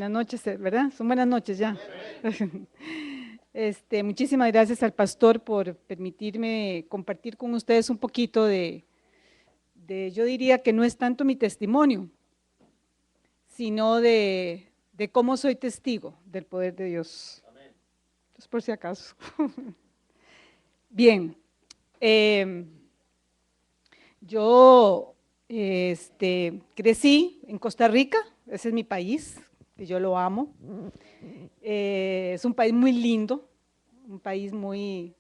Buenas noches, ¿verdad? Son buenas noches ya. Muchísimas gracias al pastor por permitirme compartir con ustedes un poquito yo diría que no es tanto mi testimonio, sino de cómo soy testigo del poder de Dios. Entonces, por si acaso. Bien, yo crecí en Costa Rica, ese es mi país, que yo lo amo. Es un país muy lindo, un país muy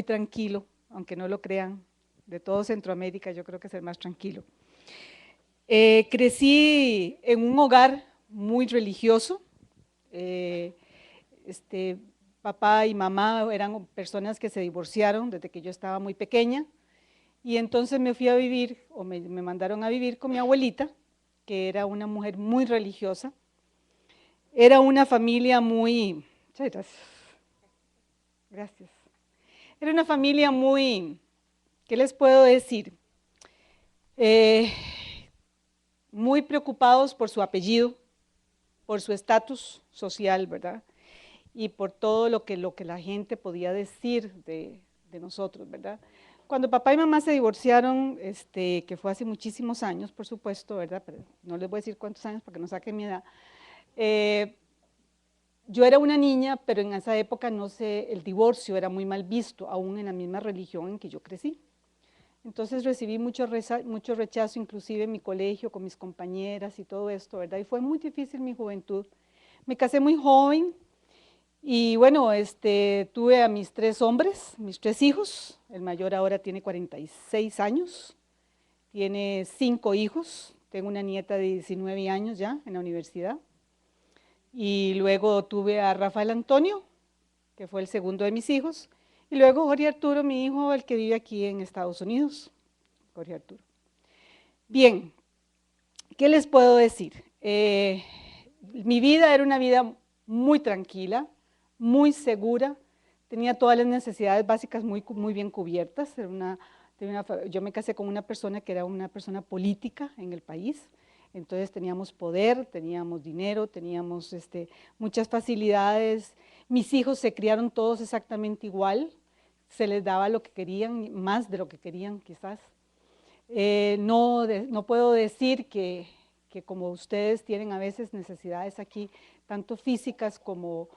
tranquilo, aunque no lo crean. De todo Centroamérica yo creo que es el más tranquilo. Crecí en un hogar muy religioso. Papá y mamá eran personas que se divorciaron desde que yo estaba muy pequeña, y entonces me fui a vivir, o me mandaron a vivir con mi abuelita, que era una mujer muy religiosa. Era una familia muy... Gracias. Era una familia muy, ¿qué les puedo decir? Muy preocupados por su apellido, por su estatus social, ¿verdad? Y por todo lo que la gente podía decir de nosotros, ¿verdad? Cuando papá y mamá se divorciaron, que fue hace muchísimos años, por supuesto, ¿verdad? Pero no les voy a decir cuántos años para que no saquen mi edad. Yo era una niña, pero en esa época, no sé, el divorcio era muy mal visto, aún en la misma religión en que yo crecí. Entonces recibí mucho rechazo, inclusive en mi colegio, con mis compañeras y todo esto, ¿verdad? Y fue muy difícil mi juventud. Me casé muy joven y bueno, tuve a mis 3 hombres, mis 3 hijos. El mayor ahora tiene 46 años, tiene 5 hijos, tengo una nieta de 19 años ya en la universidad. Y luego tuve a Rafael Antonio, que fue el segundo de mis hijos, y luego Jorge Arturo, mi hijo, el que vive aquí en Estados Unidos, Jorge Arturo. Bien, ¿qué les puedo decir? Mi vida era una vida muy tranquila, muy segura, tenía todas las necesidades básicas muy bien cubiertas. Yo me casé con una persona que era una persona política en el país, entonces teníamos poder, teníamos dinero, teníamos muchas facilidades. Mis hijos se criaron todos exactamente igual, se les daba lo que querían, más de lo que querían quizás. No puedo decir que como ustedes tienen a veces necesidades aquí, tanto físicas como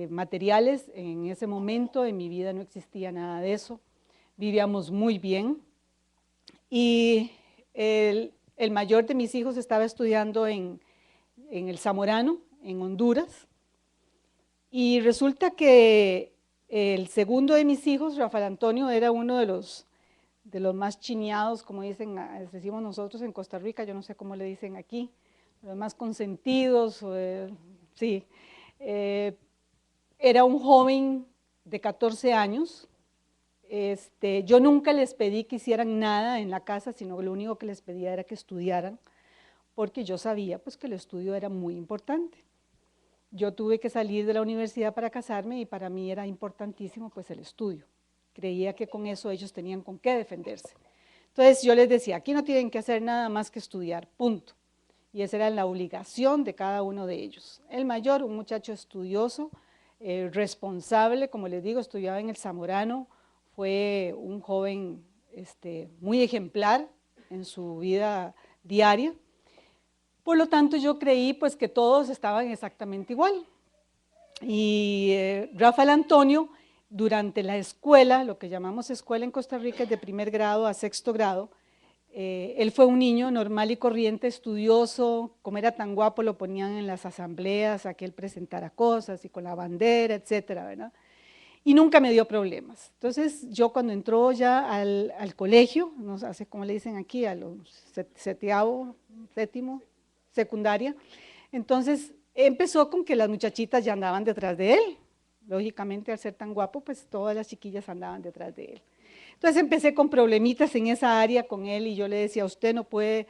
materiales. En ese momento en mi vida no existía nada de eso, vivíamos muy bien. Y el mayor de mis hijos estaba estudiando en el Zamorano, en Honduras, y resulta que el segundo de mis hijos, Rafael Antonio, era uno de los más chineados, como decimos nosotros en Costa Rica, yo no sé cómo le dicen aquí, los más consentidos, sí. Era un joven de 14 años. Yo nunca les pedí que hicieran nada en la casa, sino lo único que les pedía era que estudiaran, porque yo sabía pues que el estudio era muy importante. Yo tuve que salir de la universidad para casarme y para mí era importantísimo pues el estudio. Creía que con eso ellos tenían con qué defenderse. Entonces yo les decía, aquí no tienen que hacer nada más que estudiar, punto. Y esa era la obligación de cada uno de ellos. El mayor, un muchacho estudioso, responsable, como les digo, estudiaba en el Zamorano, fue un joven muy ejemplar en su vida diaria. Por lo tanto, yo creí pues que todos estaban exactamente igual. Y Rafael Antonio, durante la escuela, lo que llamamos escuela en Costa Rica es de primer grado a sexto grado, él fue un niño normal y corriente, estudioso. Como era tan guapo, lo ponían en las asambleas a que él presentara cosas y con la bandera, etcétera, ¿verdad? Y nunca me dio problemas. Entonces, yo cuando entró ya al colegio, no sé cómo le dicen aquí, a los séptimo, secundaria, entonces empezó con que las muchachitas ya andaban detrás de él. Lógicamente, al ser tan guapo, pues todas las chiquillas andaban detrás de él. Entonces empecé con problemitas en esa área con él y yo le decía, usted no puede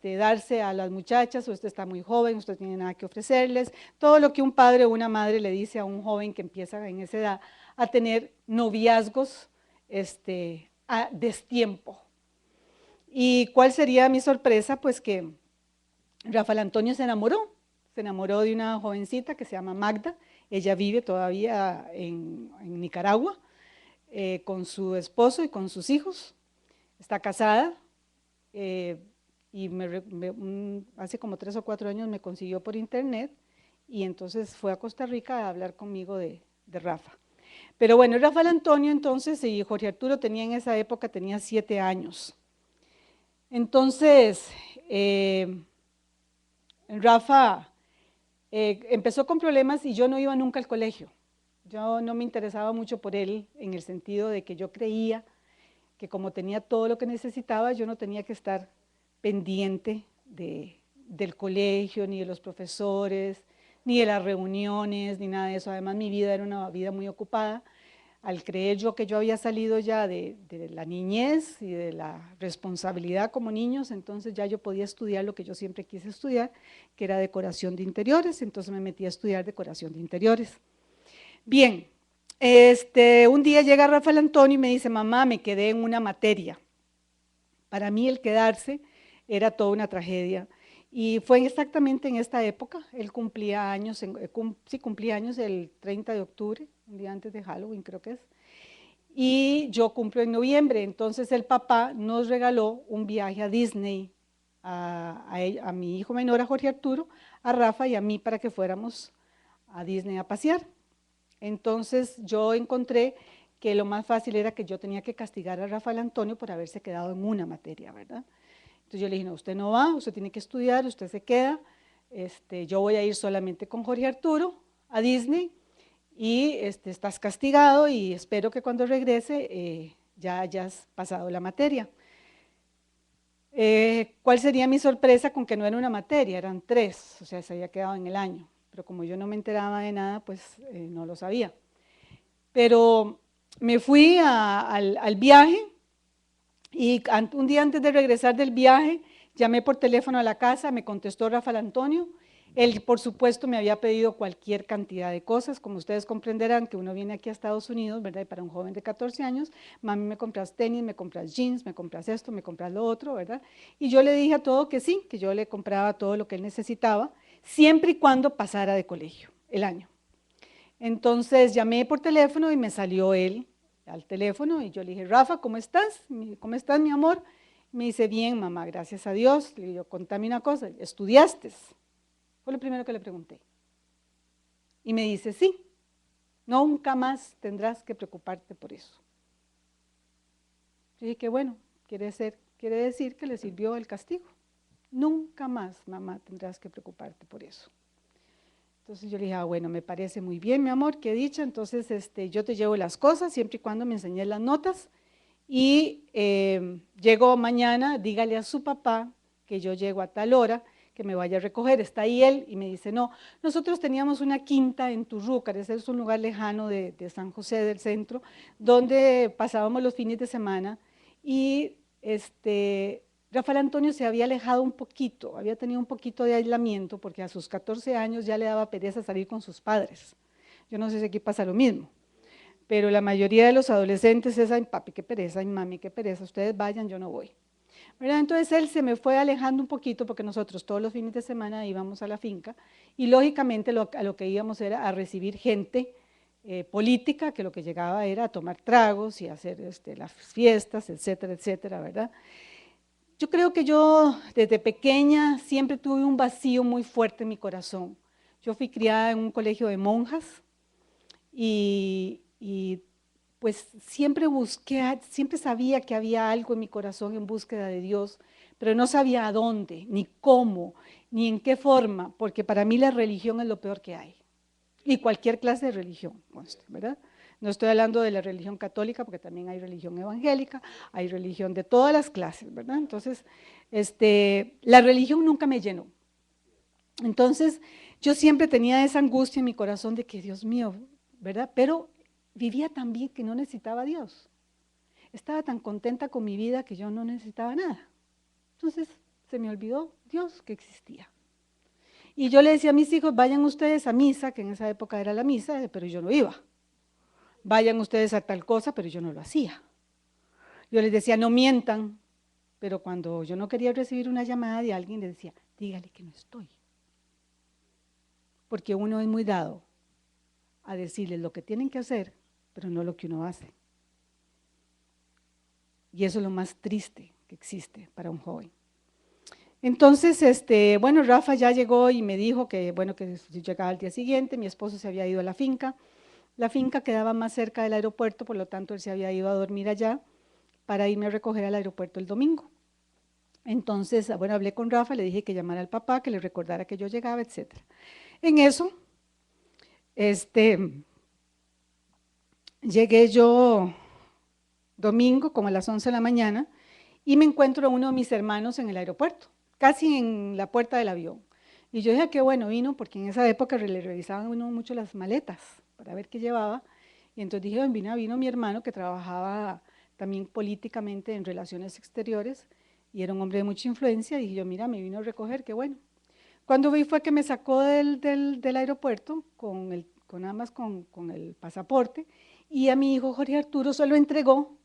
darse a las muchachas, usted está muy joven, usted no tiene nada que ofrecerles. Todo lo que un padre o una madre le dice a un joven que empieza en esa edad a tener noviazgos a destiempo. ¿Y cuál sería mi sorpresa? Pues que Rafael Antonio se enamoró se enamoró de una jovencita que se llama Magda, ella vive todavía en Nicaragua, con su esposo y con sus hijos, está casada, y hace como 3 o 4 años me consiguió por internet, y entonces fue a Costa Rica a hablar conmigo de Rafa. Pero bueno, Rafael Antonio entonces y Jorge Arturo tenía en esa época, tenía 7 años. Entonces, Rafa empezó con problemas y yo no iba nunca al colegio. Yo no me interesaba mucho por él en el sentido de que yo creía que como tenía todo lo que necesitaba, yo no tenía que estar pendiente del colegio, ni de los profesores, ni de las reuniones, ni nada de eso. Además, mi vida era una vida muy ocupada. Al creer yo que yo había salido ya de la niñez y de la responsabilidad como niños, entonces ya yo podía estudiar lo que yo siempre quise estudiar, que era decoración de interiores, entonces me metí a estudiar decoración de interiores. Bien, un día llega Rafael Antonio y me dice, mamá, me quedé en una materia. Para mí el quedarse era toda una tragedia. Y fue exactamente en esta época, él cumplía años, sí cumplía años el 30 de octubre, un día antes de Halloween creo que es, y yo cumplo en noviembre, entonces el papá nos regaló un viaje a Disney, a mi hijo menor, a Jorge Arturo, a Rafa y a mí para que fuéramos a Disney a pasear. Entonces yo encontré que lo más fácil era que yo tenía que castigar a Rafael Antonio por haberse quedado en una materia, ¿verdad? Entonces yo le dije, no, usted no va, usted tiene que estudiar, usted se queda, yo voy a ir solamente con Jorge Arturo a Disney y estás castigado y espero que cuando regrese ya hayas pasado la materia. ¿Cuál sería mi sorpresa con que no era una materia? Eran 3, o sea, se había quedado en el año, pero como yo no me enteraba de nada, pues no lo sabía. Pero me fui al viaje y un día antes de regresar del viaje, llamé por teléfono a la casa, me contestó Rafael Antonio. Él, por supuesto, me había pedido cualquier cantidad de cosas, como ustedes comprenderán que uno viene aquí a Estados Unidos, ¿verdad? Y para un joven de 14 años, mami, me compras tenis, me compras jeans, me compras esto, me compras lo otro, ¿verdad? Y yo le dije a todo que sí, que yo le compraba todo lo que él necesitaba, siempre y cuando pasara de colegio, el año. Entonces llamé por teléfono y me salió él al teléfono y yo le dije, Rafa, ¿cómo estás? ¿Cómo estás, mi amor? Me dice, bien, mamá, gracias a Dios. Le digo, contame una cosa, ¿estudiaste? Fue lo primero que le pregunté. Y me dice, sí, nunca más tendrás que preocuparte por eso. Yo dije, qué bueno, quiere decir que le sirvió el castigo. Nunca más, mamá, tendrás que preocuparte por eso. Entonces yo le dije, bueno, me parece muy bien, mi amor, qué dicha, entonces yo te llevo las cosas, siempre y cuando me enseñes las notas, y llego mañana, dígale a su papá que yo llego a tal hora, que me vaya a recoger, está ahí él, y me dice, no, nosotros teníamos una quinta en Turrúcar, ese es un lugar lejano de San José del centro, donde pasábamos los fines de semana, y Rafael Antonio se había alejado un poquito, había tenido un poquito de aislamiento porque a sus 14 años ya le daba pereza salir con sus padres. Yo no sé si aquí pasa lo mismo, pero la mayoría de los adolescentes es, ay papi, qué pereza, ay mami, qué pereza, ustedes vayan, yo no voy. ¿Verdad? Entonces él se me fue alejando un poquito porque nosotros todos los fines de semana íbamos a la finca y lógicamente a lo que íbamos era a recibir gente política que lo que llegaba era a tomar tragos y a hacer las fiestas, etcétera, etcétera, ¿verdad? Yo creo que yo desde pequeña siempre tuve un vacío muy fuerte en mi corazón. Yo fui criada en un colegio de monjas y pues siempre siempre sabía que había algo en mi corazón en búsqueda de Dios, pero no sabía a dónde, ni cómo, ni en qué forma, porque para mí la religión es lo peor que hay. Y cualquier clase de religión, ¿verdad? No estoy hablando de la religión católica, porque también hay religión evangélica, hay religión de todas las clases, ¿verdad? Entonces, la religión nunca me llenó. Entonces, yo siempre tenía esa angustia en mi corazón de que, Dios mío, ¿verdad? Pero vivía tan bien que no necesitaba a Dios. Estaba tan contenta con mi vida que yo no necesitaba nada. Entonces, se me olvidó Dios que existía. Y yo le decía a mis hijos, vayan ustedes a misa, que en esa época era la misa, pero yo no iba. Vayan ustedes a tal cosa, pero yo no lo hacía. Yo les decía, no mientan, pero cuando yo no quería recibir una llamada de alguien, les decía, dígale que no estoy. porque uno es muy dado a decirles lo que tienen que hacer, pero no lo que uno hace. Y eso es lo más triste que existe para un joven. Entonces, bueno, Rafa ya llegó y me dijo que, bueno, que yo llegaba al día siguiente, mi esposo se había ido a la finca quedaba más cerca del aeropuerto, por lo tanto él se había ido a dormir allá para irme a recoger al aeropuerto el domingo. Entonces, bueno, hablé con Rafa, le dije que llamara al papá, que le recordara que yo llegaba, etc. En eso, llegué yo domingo como a las 11 de la mañana y me encuentro a uno de mis hermanos en el aeropuerto, casi en la puerta del avión. Y yo dije, qué bueno vino, porque en esa época le revisaban uno mucho las maletas para ver qué llevaba. Y entonces dije, vino mi hermano que trabajaba también políticamente en relaciones exteriores y era un hombre de mucha influencia. Y dije yo, mira, me vino a recoger, qué bueno. Cuando vi fue que me sacó del aeropuerto nada más con el pasaporte y a mi hijo Jorge Arturo se lo entregó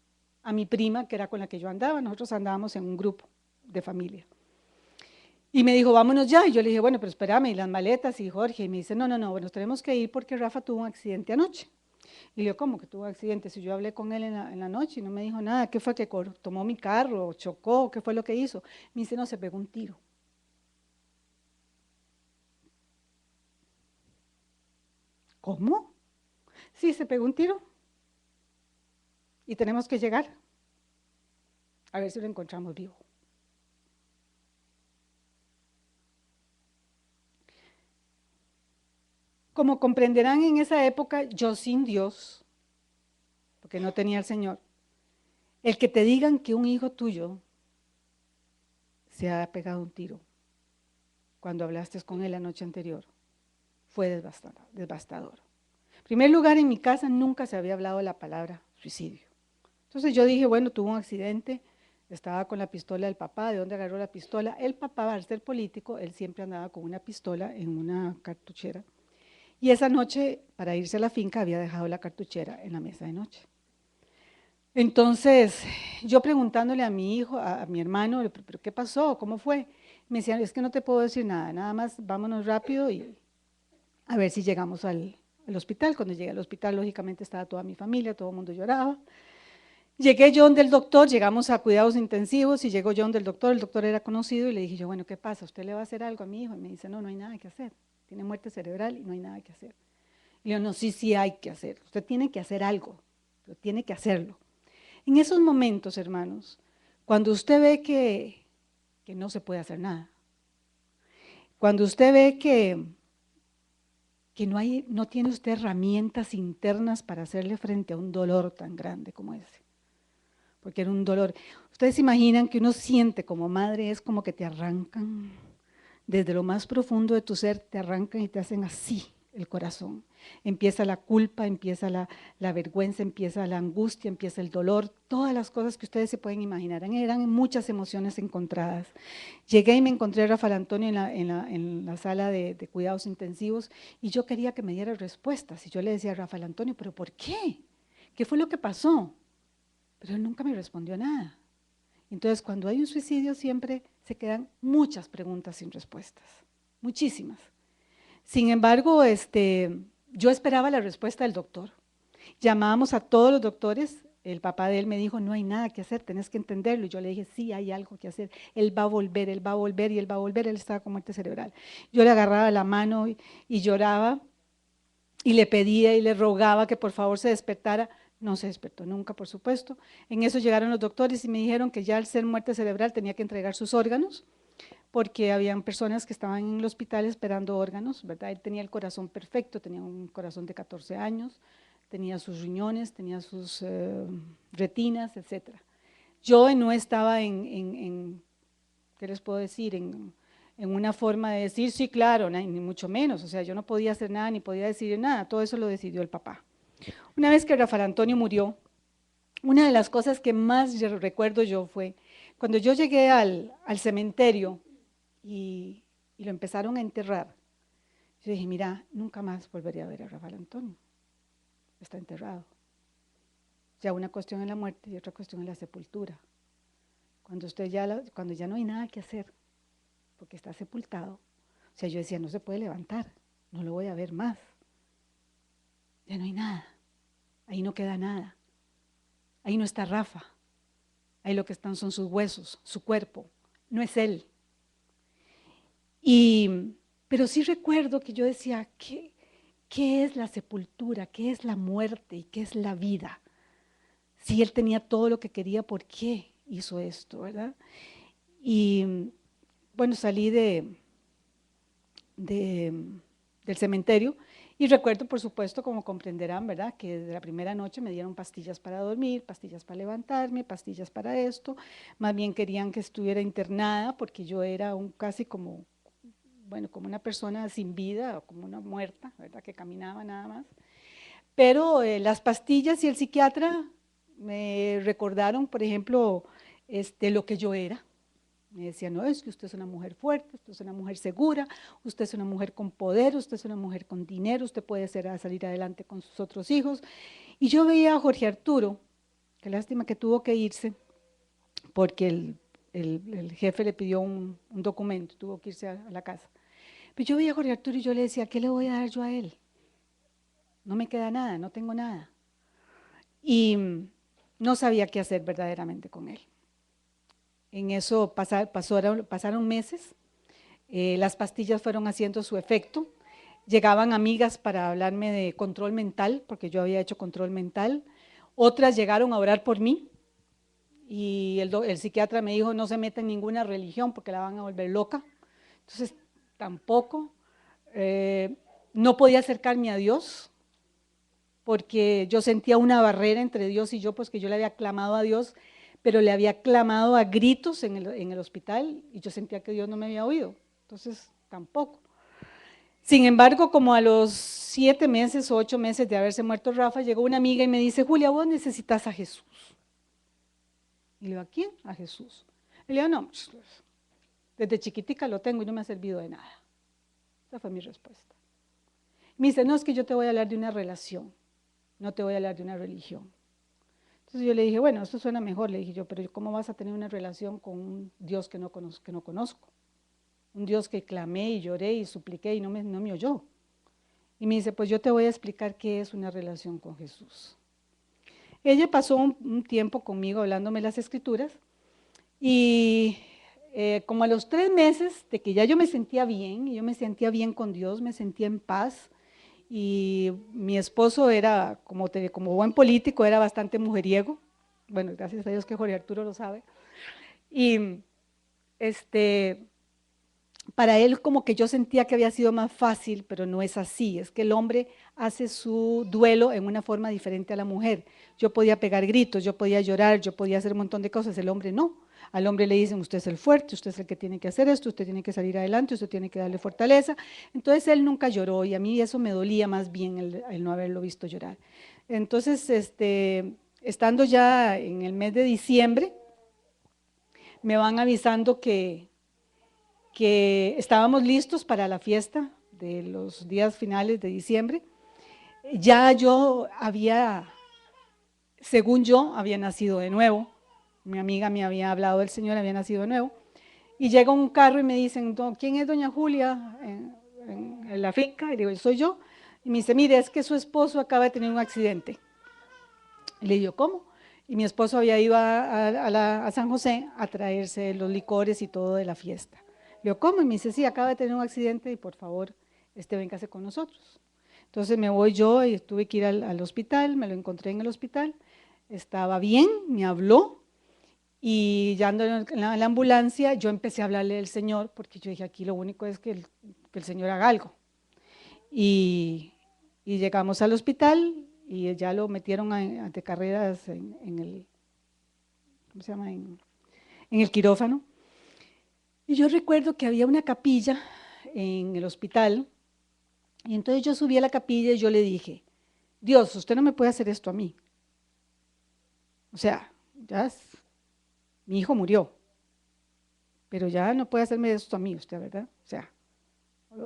a mi prima, que era con la que yo andaba. Nosotros andábamos en un grupo de familia. Y me dijo, vámonos ya. Y yo le dije, bueno, pero espérame, y las maletas. Y Jorge, y me dice, no, bueno, tenemos que ir porque Rafa tuvo un accidente anoche. Y le digo, ¿cómo que tuvo un accidente? Si yo hablé con él en la noche y no me dijo nada, ¿qué fue? ¿Que tomó mi carro, chocó? ¿Qué fue lo que hizo? Me dice, no, se pegó un tiro. ¿Cómo? Sí, se pegó un tiro. Y tenemos que llegar a ver si lo encontramos vivo. Como comprenderán, en esa época, yo sin Dios, porque no tenía al Señor, el que te digan que un hijo tuyo se ha pegado un tiro cuando hablaste con él la noche anterior, fue devastador. En primer lugar, en mi casa nunca se había hablado la palabra suicidio. Entonces yo dije, bueno, tuvo un accidente, estaba con la pistola del papá. ¿De dónde agarró la pistola? El papá, al ser político, él siempre andaba con una pistola en una cartuchera. Y esa noche, para irse a la finca, había dejado la cartuchera en la mesa de noche. Entonces, yo preguntándole a mi hijo, a mi hermano, ¿pero qué pasó? ¿Cómo fue? Me decían, es que no te puedo decir nada, nada más vámonos rápido y a ver si llegamos al hospital. Cuando llegué al hospital, lógicamente estaba toda mi familia, todo el mundo lloraba. Llegué yo donde el doctor, llegamos a cuidados intensivos y llegó yo donde el doctor era conocido y le dije yo, bueno, ¿qué pasa? ¿Usted le va a hacer algo a mi hijo? Y me dice, no, no hay nada que hacer, tiene muerte cerebral y no hay nada que hacer. Y yo, no, sí hay que hacer, usted tiene que hacer algo, pero tiene que hacerlo. En esos momentos, hermanos, cuando usted ve que no se puede hacer nada, cuando usted ve que no tiene usted herramientas internas para hacerle frente a un dolor tan grande como ese, porque era un dolor. Ustedes imaginan que uno siente como madre, es como que te arrancan, desde lo más profundo de tu ser, te arrancan y te hacen así el corazón. Empieza la culpa, empieza la vergüenza, empieza la angustia, empieza el dolor, todas las cosas que ustedes se pueden imaginar. Eran muchas emociones encontradas. Llegué y me encontré a Rafael Antonio en la sala de cuidados intensivos y yo quería que me diera respuestas. Y yo le decía a Rafael Antonio, ¿pero por qué? ¿Qué fue lo que pasó? Pero él nunca me respondió nada. Entonces, cuando hay un suicidio siempre se quedan muchas preguntas sin respuestas, muchísimas. Sin embargo, yo esperaba la respuesta del doctor. Llamábamos a todos los doctores, el papá de él me dijo, no hay nada que hacer, tenés que entenderlo. Y yo le dije, sí, hay algo que hacer, él va a volver y él va a volver, él estaba con muerte cerebral. Yo le agarraba la mano y lloraba y le pedía y le rogaba que por favor se despertara. No se despertó nunca, por supuesto. En eso llegaron los doctores y me dijeron que ya al ser muerte cerebral tenía que entregar sus órganos, porque habían personas que estaban en el hospital esperando órganos, ¿verdad? Él tenía el corazón perfecto, tenía un corazón de 14 años, tenía sus riñones, tenía sus retinas, etc. Yo no estaba ¿qué les puedo decir? En una forma de decir, sí, claro, ni mucho menos. O sea, yo no podía hacer nada, ni podía decidir nada. Todo eso lo decidió el papá. Una vez que Rafael Antonio murió, una de las cosas que más recuerdo yo fue cuando yo llegué al cementerio y lo empezaron a enterrar. Yo dije, mira, nunca más volvería a ver a Rafael Antonio. Está enterrado. Ya una cuestión es la muerte y otra cuestión es la sepultura. Cuando ya no hay nada que hacer, porque está sepultado. O sea, yo decía, no se puede levantar. no lo voy a ver más. Ya no hay nada, ahí no queda nada, ahí no está Rafa, ahí lo que están son sus huesos, su cuerpo, no es él. Pero sí recuerdo que yo decía, ¿qué es la sepultura? ¿Qué es la muerte? ¿Y qué es la vida? Si él tenía todo lo que quería, ¿por qué hizo esto, verdad? Y bueno, salí del cementerio y recuerdo, por supuesto, como comprenderán, ¿verdad?, que desde la primera noche me dieron pastillas para dormir, pastillas para levantarme, pastillas para esto. Más bien querían que estuviera internada porque yo era casi como, bueno, como una persona sin vida o como una muerta, ¿verdad?, que caminaba nada más. Pero las pastillas y el psiquiatra me recordaron, por ejemplo, lo que yo era. Me decía, no, es que usted es una mujer fuerte, usted es una mujer segura, usted es una mujer con poder, usted es una mujer con dinero, usted puede salir adelante con sus otros hijos. Y yo veía a Jorge Arturo, qué lástima que tuvo que irse, porque el jefe le pidió un documento, tuvo que irse a la casa. Pero yo veía a Jorge Arturo y yo le decía, ¿qué le voy a dar yo a él? No me queda nada, no tengo nada. Y no sabía qué hacer verdaderamente con él. En eso pasaron meses, las pastillas fueron haciendo su efecto, llegaban amigas para hablarme de control mental, porque yo había hecho control mental, otras llegaron a orar por mí y el psiquiatra me dijo, no se meta en ninguna religión porque la van a volver loca, entonces tampoco, no podía acercarme a Dios, porque yo sentía una barrera entre Dios y yo, pues que yo le había clamado a Dios, pero le había clamado a gritos en el hospital y yo sentía que Dios no me había oído, entonces tampoco. Sin embargo, como a los 7 meses o 8 meses de haberse muerto Rafa, llegó una amiga y me dice, Julia, vos necesitas a Jesús. Y le digo, ¿a quién? A Jesús. Y le digo, no, desde chiquitica lo tengo y no me ha servido de nada. Esa fue mi respuesta. Me dice, no, es que yo te voy a hablar de una relación, no te voy a hablar de una religión. Entonces yo le dije, bueno, esto suena mejor, le dije yo, pero ¿cómo vas a tener una relación con un Dios que no conozco? Un Dios que clamé y lloré y supliqué y no me oyó. Y me dice, pues yo te voy a explicar qué es una relación con Jesús. Ella pasó un tiempo conmigo hablándome las escrituras y como a los 3 meses de que ya yo me sentía bien, y yo me sentía bien con Dios, me sentía en paz, y mi esposo era, como buen político, era bastante mujeriego, bueno, gracias a Dios que Jorge Arturo lo sabe, y para él como que yo sentía que había sido más fácil, pero no es así, es que el hombre hace su duelo en una forma diferente a la mujer. Yo podía pegar gritos, yo podía llorar, yo podía hacer un montón de cosas, el hombre no. Al hombre le dicen, usted es el fuerte, usted es el que tiene que hacer esto, usted tiene que salir adelante, usted tiene que darle fortaleza. Entonces él nunca lloró y a mí eso me dolía más bien el no haberlo visto llorar. Entonces, estando ya en el mes de diciembre, me van avisando que estábamos listos para la fiesta de los días finales de diciembre. Ya yo según yo, había nacido de nuevo. Mi amiga me había hablado del Señor, había nacido de nuevo. Y llega un carro y me dicen, ¿quién es doña Julia en la finca? Y digo, soy yo. Y me dice, mire, es que su esposo acaba de tener un accidente. Y le digo, ¿cómo? Y mi esposo había ido a San José a traerse los licores y todo de la fiesta. Le digo, ¿cómo? Y me dice, sí, acaba de tener un accidente y por favor, véngase con nosotros. Entonces me voy yo y tuve que ir al hospital, me lo encontré en el hospital, estaba bien, me habló y ya ando en la ambulancia, yo empecé a hablarle del Señor porque yo dije, aquí lo único es que el Señor haga algo. Y llegamos al hospital y ya lo metieron ante carreras en el, ¿cómo se llama? En el quirófano. Y yo recuerdo que había una capilla en el hospital y entonces yo subí a la capilla y yo le dije, Dios, usted no me puede hacer esto a mí. O sea, mi hijo murió, pero ya no puede hacerme esto a mí usted, ¿verdad? O sea,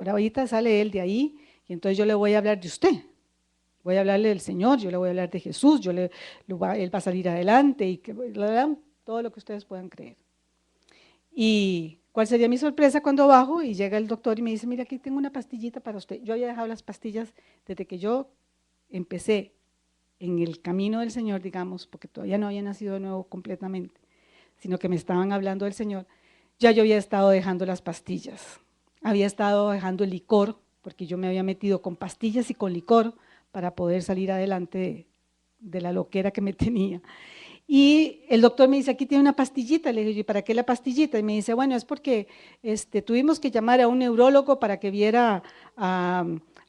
ahorita sale él de ahí y entonces yo le voy a hablar de usted. Voy a hablarle del Señor, yo le voy a hablar de Jesús, él va a salir adelante y todo lo que ustedes puedan creer. Y ¿Cuál sería mi sorpresa cuando bajo y llega el doctor y me dice, mira, aquí tengo una pastillita para usted? Yo había dejado las pastillas desde que yo empecé en el camino del Señor, digamos, porque todavía no había nacido de nuevo completamente, sino que me estaban hablando del Señor. Ya yo había estado dejando las pastillas, había estado dejando el licor, porque yo me había metido con pastillas y con licor para poder salir adelante de la loquera que me tenía. Y el doctor me dice, aquí tiene una pastillita. Le digo, ¿y para qué la pastillita? Y me dice, bueno, es porque tuvimos que llamar a un neurólogo para que viera a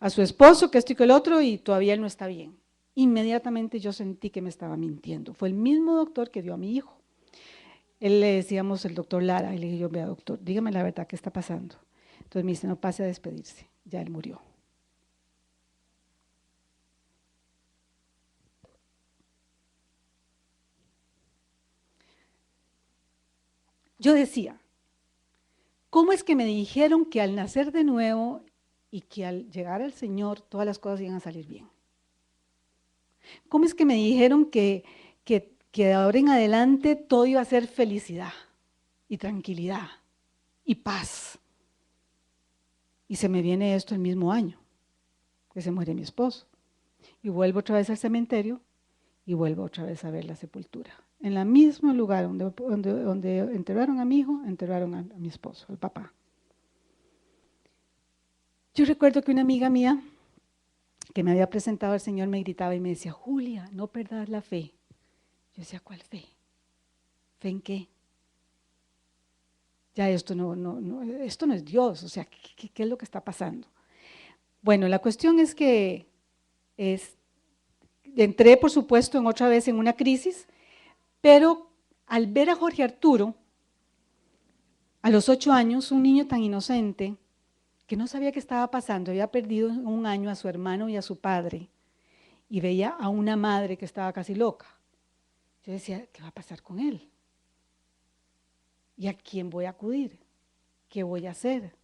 su esposo, que esto y que el otro, y todavía él no está bien. Inmediatamente yo sentí que me estaba mintiendo. Fue el mismo doctor que dio a mi hijo. Él le decíamos el doctor Lara, y le dije yo, vea doctor, dígame la verdad, ¿qué está pasando? Entonces me dice, no pase a despedirse, ya él murió. Yo decía, ¿cómo es que me dijeron que al nacer de nuevo y que al llegar al Señor todas las cosas iban a salir bien? ¿Cómo es que me dijeron que de ahora en adelante todo iba a ser felicidad y tranquilidad y paz? Y se me viene esto el mismo año, que se muere mi esposo. Y vuelvo otra vez al cementerio y vuelvo otra vez a ver la sepultura. En el mismo lugar donde enterraron a mi hijo, enterraron a mi esposo, al papá. Yo recuerdo que una amiga mía que me había presentado al Señor me gritaba y me decía, Julia, no perdas la fe. Yo decía, ¿cuál fe? ¿Fe en qué? Ya esto esto no es Dios, o sea, ¿qué es lo que está pasando? Bueno, la cuestión es que entré, por supuesto, en otra vez en una crisis, pero al ver a Jorge Arturo, a los 8 años, un niño tan inocente, que no sabía qué estaba pasando, había perdido en un año a su hermano y a su padre, y veía a una madre que estaba casi loca. Yo decía, ¿qué va a pasar con él? ¿Y a quién voy a acudir? ¿Qué voy a hacer?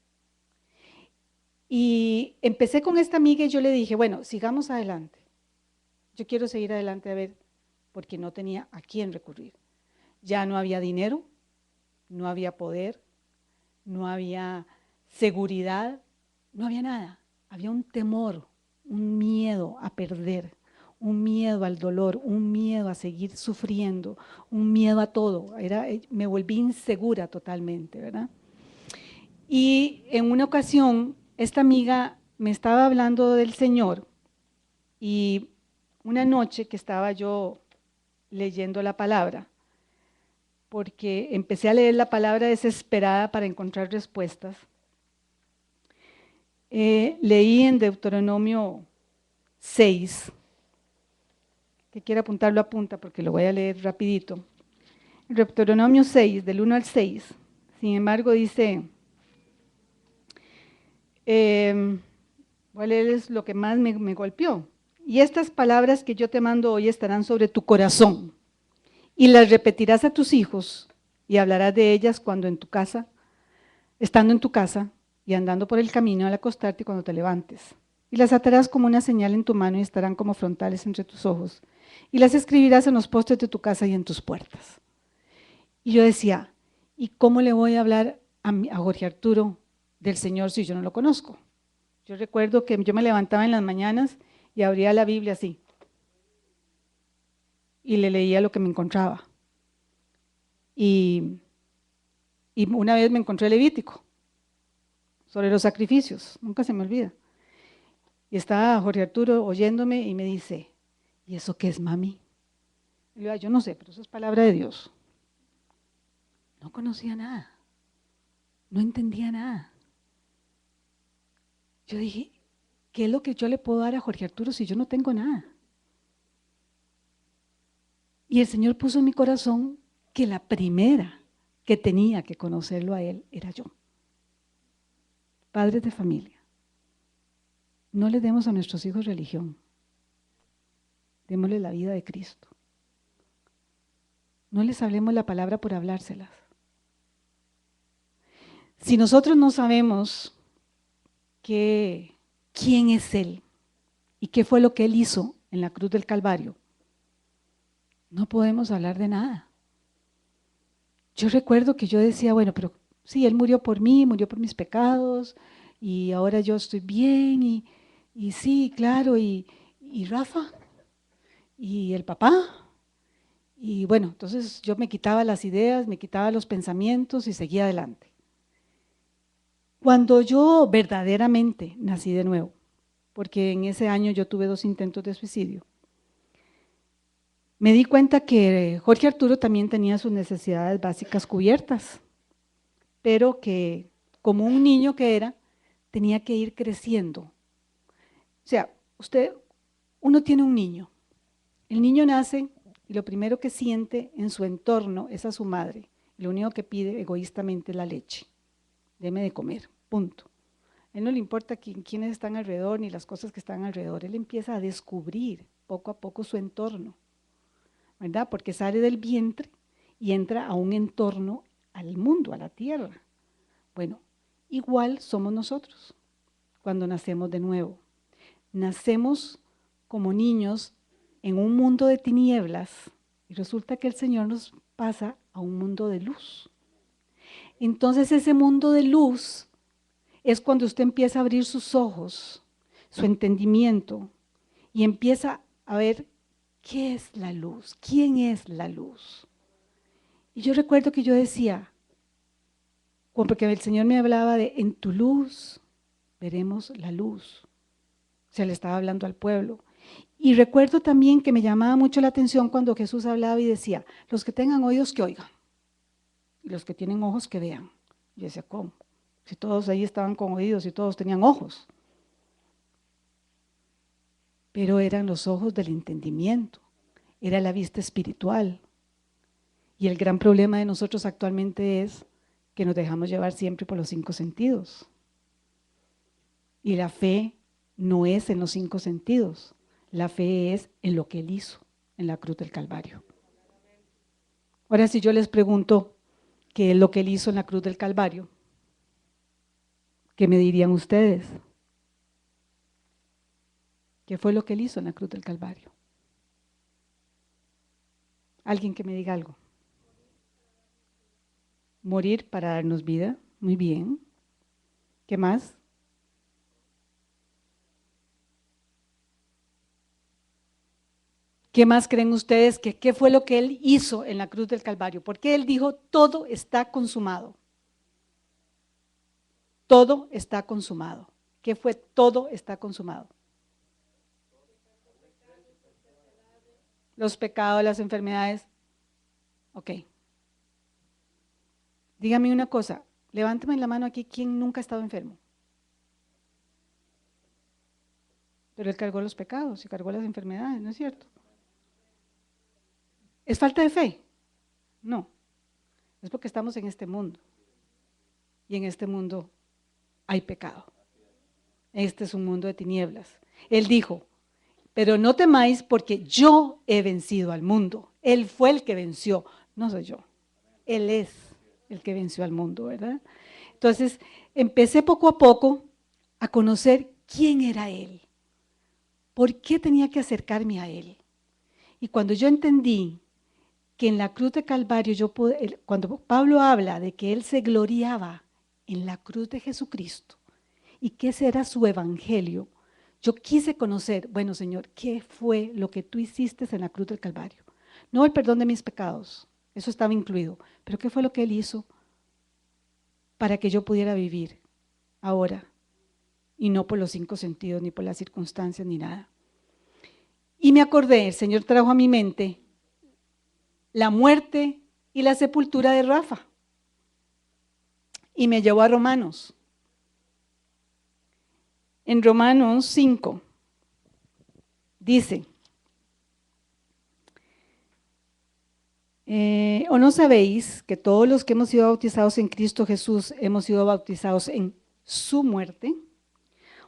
Y empecé con esta amiga y yo le dije, bueno, sigamos adelante. Yo quiero seguir adelante a ver, porque no tenía a quién recurrir. Ya no había dinero, no había poder, no había seguridad, no había nada. Había un temor, un miedo a perder, un miedo al dolor, un miedo a seguir sufriendo, un miedo a todo. Me volví insegura totalmente, ¿verdad? Y en una ocasión, esta amiga me estaba hablando del Señor y una noche que estaba yo leyendo la palabra, porque empecé a leer la palabra desesperada para encontrar respuestas, leí en Deuteronomio 6, que quiere apuntarlo apunta porque lo voy a leer rapidito. En Deuteronomio 6, del 1 al 6, sin embargo dice, voy a leerles lo que más me golpeó. Y estas palabras que yo te mando hoy estarán sobre tu corazón, y las repetirás a tus hijos, y hablarás de ellas cuando en tu casa, estando en tu casa, y andando por el camino al acostarte y cuando te levantes. Y las atarás como una señal en tu mano y estarán como frontales entre tus ojos. Y las escribirás en los postes de tu casa y en tus puertas. Y yo decía, ¿y cómo le voy a hablar a Jorge Arturo del Señor si yo no lo conozco? Yo recuerdo que yo me levantaba en las mañanas y abría la Biblia así. Y le leía lo que me encontraba. Y una vez me encontré Levítico sobre los sacrificios, nunca se me olvida. Y estaba Jorge Arturo oyéndome y me dice, ¿y eso qué es, mami? Y le digo, yo no sé, pero eso es palabra de Dios. No conocía nada, no entendía nada. Yo dije, ¿qué es lo que yo le puedo dar a Jorge Arturo si yo no tengo nada? Y el Señor puso en mi corazón que la primera que tenía que conocerlo a Él era yo. Padres de familia, no le demos a nuestros hijos religión, démosle la vida de Cristo. No les hablemos la palabra por hablárselas. Si nosotros no sabemos quién es Él y qué fue lo que Él hizo en la cruz del Calvario, no podemos hablar de nada. Yo recuerdo que yo decía, bueno, pero sí, Él murió por mí, murió por mis pecados, y ahora yo estoy bien, y sí, claro, y Rafa, y el papá, y bueno, entonces yo me quitaba las ideas, me quitaba los pensamientos y seguía adelante. Cuando yo verdaderamente nací de nuevo, porque en ese año yo tuve 2 intentos de suicidio, me di cuenta que Jorge Arturo también tenía sus necesidades básicas cubiertas, pero que como un niño que era, tenía que ir creciendo. O sea, uno tiene un niño, el niño nace y lo primero que siente en su entorno es a su madre. Lo único que pide egoístamente es la leche. Deme de comer, punto. A él no le importa quiénes están alrededor ni las cosas que están alrededor. Él empieza a descubrir poco a poco su entorno, ¿verdad? Porque sale del vientre y entra a un entorno, al mundo, a la tierra. Bueno, igual somos nosotros cuando nacemos de nuevo. Nacemos como niños en un mundo de tinieblas y resulta que el Señor nos pasa a un mundo de luz. Entonces ese mundo de luz es cuando usted empieza a abrir sus ojos, su entendimiento y empieza a ver qué es la luz, quién es la luz. Y yo recuerdo que yo decía, porque el Señor me hablaba de en tu luz veremos la luz. Se le estaba hablando al pueblo. Y recuerdo también que me llamaba mucho la atención cuando Jesús hablaba y decía, los que tengan oídos que oigan, y los que tienen ojos que vean. Y yo decía, ¿cómo? Si todos ahí estaban con oídos y todos tenían ojos. Pero eran los ojos del entendimiento, era la vista espiritual. Y el gran problema de nosotros actualmente es que nos dejamos llevar siempre por los 5 sentidos. Y la fe no es en los 5 sentidos, la fe es en lo que Él hizo en la cruz del Calvario. Ahora, si yo les pregunto qué es lo que Él hizo en la cruz del Calvario, ¿qué me dirían ustedes? ¿Qué fue lo que Él hizo en la cruz del Calvario? Alguien que me diga algo. Morir para darnos vida, muy bien. ¿Qué más? ¿Qué más creen ustedes? ¿Qué fue lo que Él hizo en la cruz del Calvario? Porque Él dijo, todo está consumado. Todo está consumado. ¿Qué fue? Todo está consumado. Los pecados, las enfermedades. Ok. Dígame una cosa, levánteme la mano aquí, ¿quién nunca ha estado enfermo? Pero Él cargó los pecados y cargó las enfermedades, ¿no es cierto? ¿Es falta de fe? No, es porque estamos en este mundo. Y en este mundo hay pecado. Este es un mundo de tinieblas. Él dijo, pero no temáis porque yo he vencido al mundo. Él fue el que venció, no soy yo. Él es el que venció al mundo, ¿verdad? Entonces, empecé poco a poco a conocer quién era Él. ¿Por qué tenía que acercarme a Él? Y cuando yo entendí que en la cruz de Calvario, cuando Pablo habla de que Él se gloriaba en la cruz de Jesucristo y que ese era su evangelio, yo quise conocer, bueno Señor, ¿qué fue lo que tú hiciste en la cruz del Calvario? No el perdón de mis pecados, eso estaba incluido, pero ¿qué fue lo que Él hizo para que yo pudiera vivir ahora? Y no por los 5 sentidos, ni por las circunstancias, ni nada. Y me acordé, el Señor trajo a mi mente la muerte y la sepultura de Rafa. Y me llevó a Romanos. En Romanos 5 dice, ¿o no sabéis que todos los que hemos sido bautizados en Cristo Jesús hemos sido bautizados en su muerte?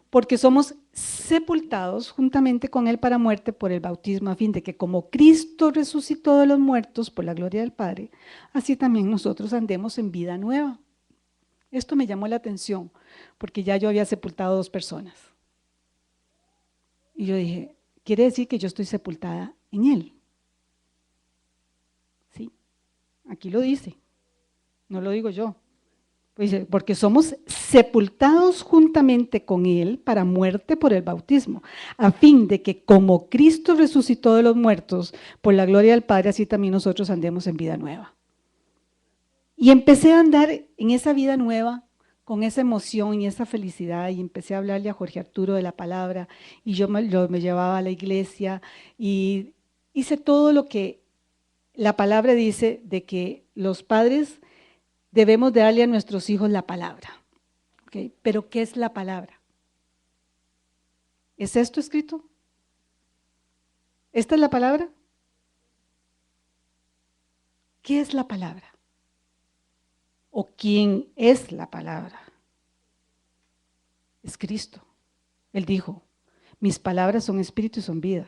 Porque somos sepultados juntamente con Él para muerte por el bautismo, a fin de que como Cristo resucitó de los muertos por la gloria del Padre, así también nosotros andemos en vida nueva. Esto me llamó la atención, porque ya yo había sepultado 2 personas. Y yo dije, quiere decir que yo estoy sepultada en Él. Sí, aquí lo dice, no lo digo yo. Pues dice, porque somos sepultados juntamente con Él para muerte por el bautismo, a fin de que como Cristo resucitó de los muertos, por la gloria del Padre, así también nosotros andemos en vida nueva. Y empecé a andar en esa vida nueva, con esa emoción y esa felicidad, y empecé a hablarle a Jorge Arturo de la palabra, y yo me llevaba a la iglesia, y hice todo lo que la palabra dice de que los padres debemos de darle a nuestros hijos la palabra. ¿Okay? Pero ¿qué es la palabra? ¿Es esto escrito? ¿Esta es la palabra? ¿Qué es la palabra? ¿O quién es la palabra? Es Cristo. Él dijo, mis palabras son espíritu y son vida.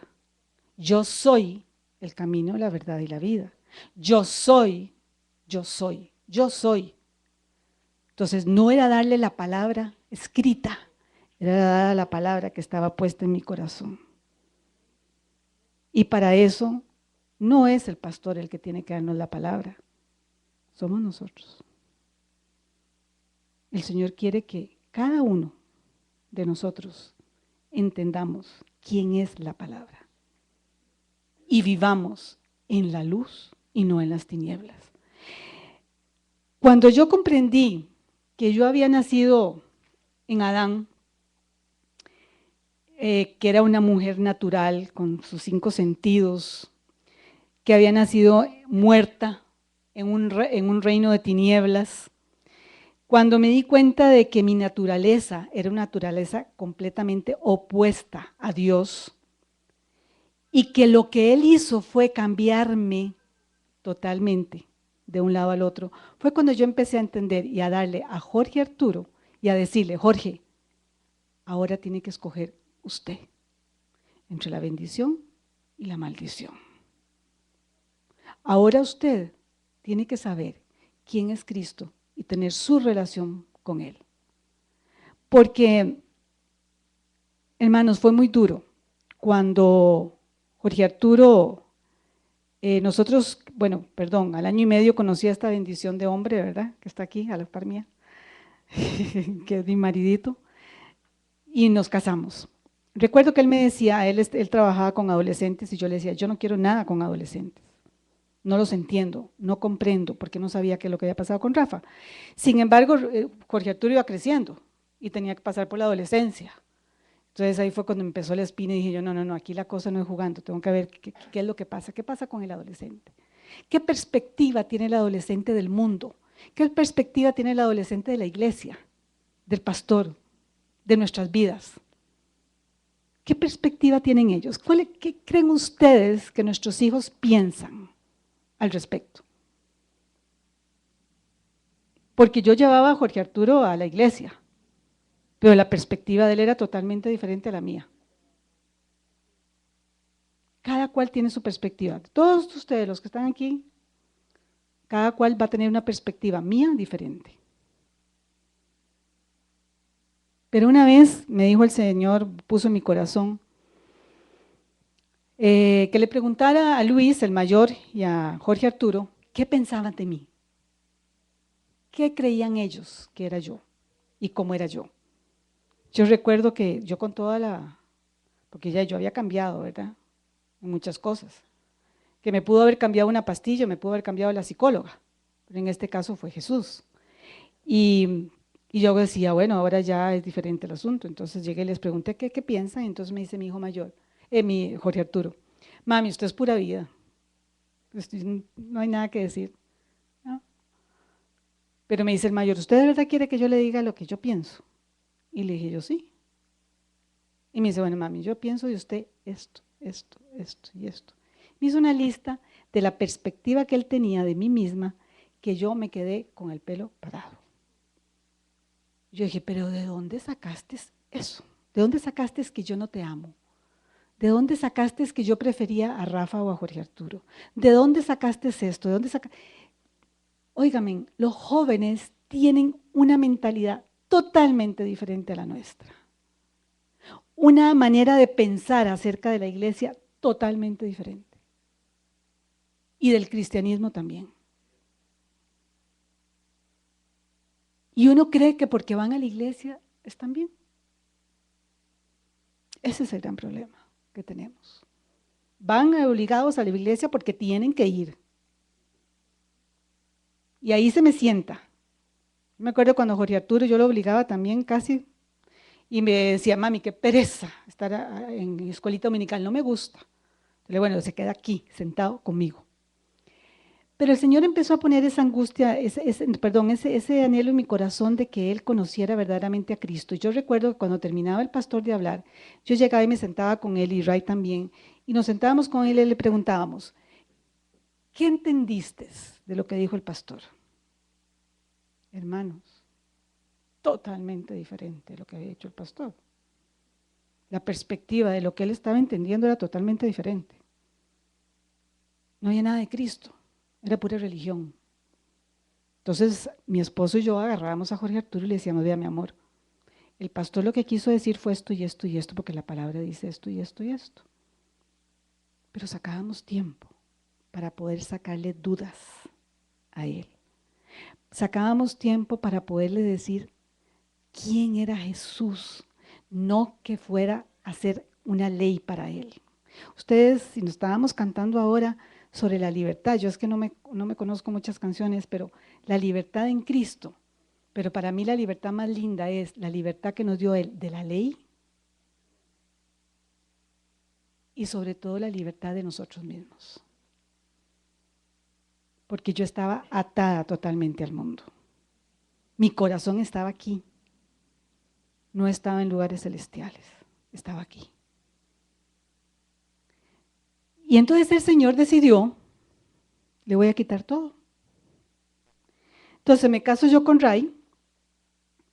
Yo soy el camino, la verdad y la vida. Yo soy, yo soy, yo soy. Entonces no era darle la palabra escrita, era dar la palabra que estaba puesta en mi corazón. Y para eso no es el pastor el que tiene que darnos la palabra, somos nosotros. El Señor quiere que cada uno de nosotros entendamos quién es la palabra y vivamos en la luz y no en las tinieblas. Cuando yo comprendí que yo había nacido en Adán, que era una mujer natural con sus 5 sentidos, que había nacido muerta en un reino de tinieblas, cuando me di cuenta de que mi naturaleza era una naturaleza completamente opuesta a Dios y que lo que Él hizo fue cambiarme totalmente de un lado al otro, fue cuando yo empecé a entender y a darle a Jorge Arturo y a decirle, Jorge, ahora tiene que escoger usted entre la bendición y la maldición. Ahora usted tiene que saber quién es Cristo y tener su relación con Él. Porque, hermanos, fue muy duro cuando Jorge Arturo, al año y medio conocí a esta bendición de hombre, ¿verdad? Que está aquí a la par mía, que es mi maridito, y nos casamos. Recuerdo que él me decía, él trabajaba con adolescentes y yo le decía, yo no quiero nada con adolescentes. No los entiendo, no comprendo, porque no sabía qué es lo que había pasado con Rafa. Sin embargo, Jorge Arturo iba creciendo y tenía que pasar por la adolescencia. Entonces ahí fue cuando empezó la espina y dije yo, no, aquí la cosa no es jugando, tengo que ver qué es lo que pasa, qué pasa con el adolescente. ¿Qué perspectiva tiene el adolescente del mundo? ¿Qué perspectiva tiene el adolescente de la iglesia, del pastor, de nuestras vidas? ¿Qué perspectiva tienen ellos? ¿Qué creen ustedes que nuestros hijos piensan al respecto? Porque yo llevaba a Jorge Arturo a la iglesia, pero la perspectiva de él era totalmente diferente a la mía. Cada cual tiene su perspectiva. Todos ustedes, los que están aquí, cada cual va a tener una perspectiva mía diferente. Pero una vez me dijo el Señor, puso en mi corazón, que le preguntara a Luis, el mayor, y a Jorge Arturo, ¿qué pensaban de mí? ¿Qué creían ellos que era yo y cómo era yo? Yo recuerdo que yo con porque ya yo había cambiado, ¿verdad? En muchas cosas. Que me pudo haber cambiado una pastilla, me pudo haber cambiado la psicóloga, pero en este caso fue Jesús. Y yo decía, bueno, ahora ya es diferente el asunto. Entonces llegué y les pregunté, ¿qué piensan? Y entonces me dice mi hijo mayor, mi Jorge Arturo, mami, usted es pura vida. No hay nada que decir. ¿No? Pero me dice el mayor, ¿usted de verdad quiere que yo le diga lo que yo pienso? Y le dije yo, sí. Y me dice, bueno, mami, yo pienso de usted esto, esto, esto y esto. Me hizo una lista de la perspectiva que él tenía de mí misma, que yo me quedé con el pelo parado. Yo dije, pero ¿de dónde sacaste eso? ¿De dónde sacaste que yo no te amo? ¿De dónde sacaste que yo prefería a Rafa o a Jorge Arturo? ¿De dónde sacaste esto? ¿De dónde sacaste? Óigame, los jóvenes tienen una mentalidad totalmente diferente a la nuestra. Una manera de pensar acerca de la iglesia totalmente diferente. Y del cristianismo también. Y uno cree que porque van a la iglesia están bien. Ese es el gran problema que tenemos. Van obligados a la iglesia porque tienen que ir. Y ahí se me sienta. Me acuerdo cuando Jorge Arturo, yo lo obligaba también casi, y me decía, mami, qué pereza estar en escuelita dominical, no me gusta. Entonces, bueno, se queda aquí, sentado conmigo. Pero el Señor empezó a poner esa angustia, ese anhelo en mi corazón de que Él conociera verdaderamente a Cristo. Y yo recuerdo que cuando terminaba el pastor de hablar, yo llegaba y me sentaba con él, y Ray también, y nos sentábamos con él y le preguntábamos, ¿qué entendiste de lo que dijo el pastor? Hermanos, totalmente diferente de lo que había hecho el pastor. La perspectiva de lo que él estaba entendiendo era totalmente diferente. No había nada de Cristo, era pura religión. Entonces mi esposo y yo agarrábamos a Jorge Arturo y le decíamos, vea mi amor, el pastor lo que quiso decir fue esto y esto y esto, porque la palabra dice esto y esto y esto. Pero sacábamos tiempo para poder sacarle dudas a él. Sacábamos tiempo para poderle decir quién era Jesús, no que fuera a hacer una ley para él. Ustedes, si nos estábamos cantando ahora sobre la libertad, yo es que no me conozco muchas canciones, pero la libertad en Cristo, pero para mí la libertad más linda es la libertad que nos dio Él de la ley y sobre todo la libertad de nosotros mismos. Porque yo estaba atada totalmente al mundo. Mi corazón estaba aquí, no estaba en lugares celestiales, estaba aquí. Y entonces el Señor decidió, le voy a quitar todo. Entonces me caso yo con Ray,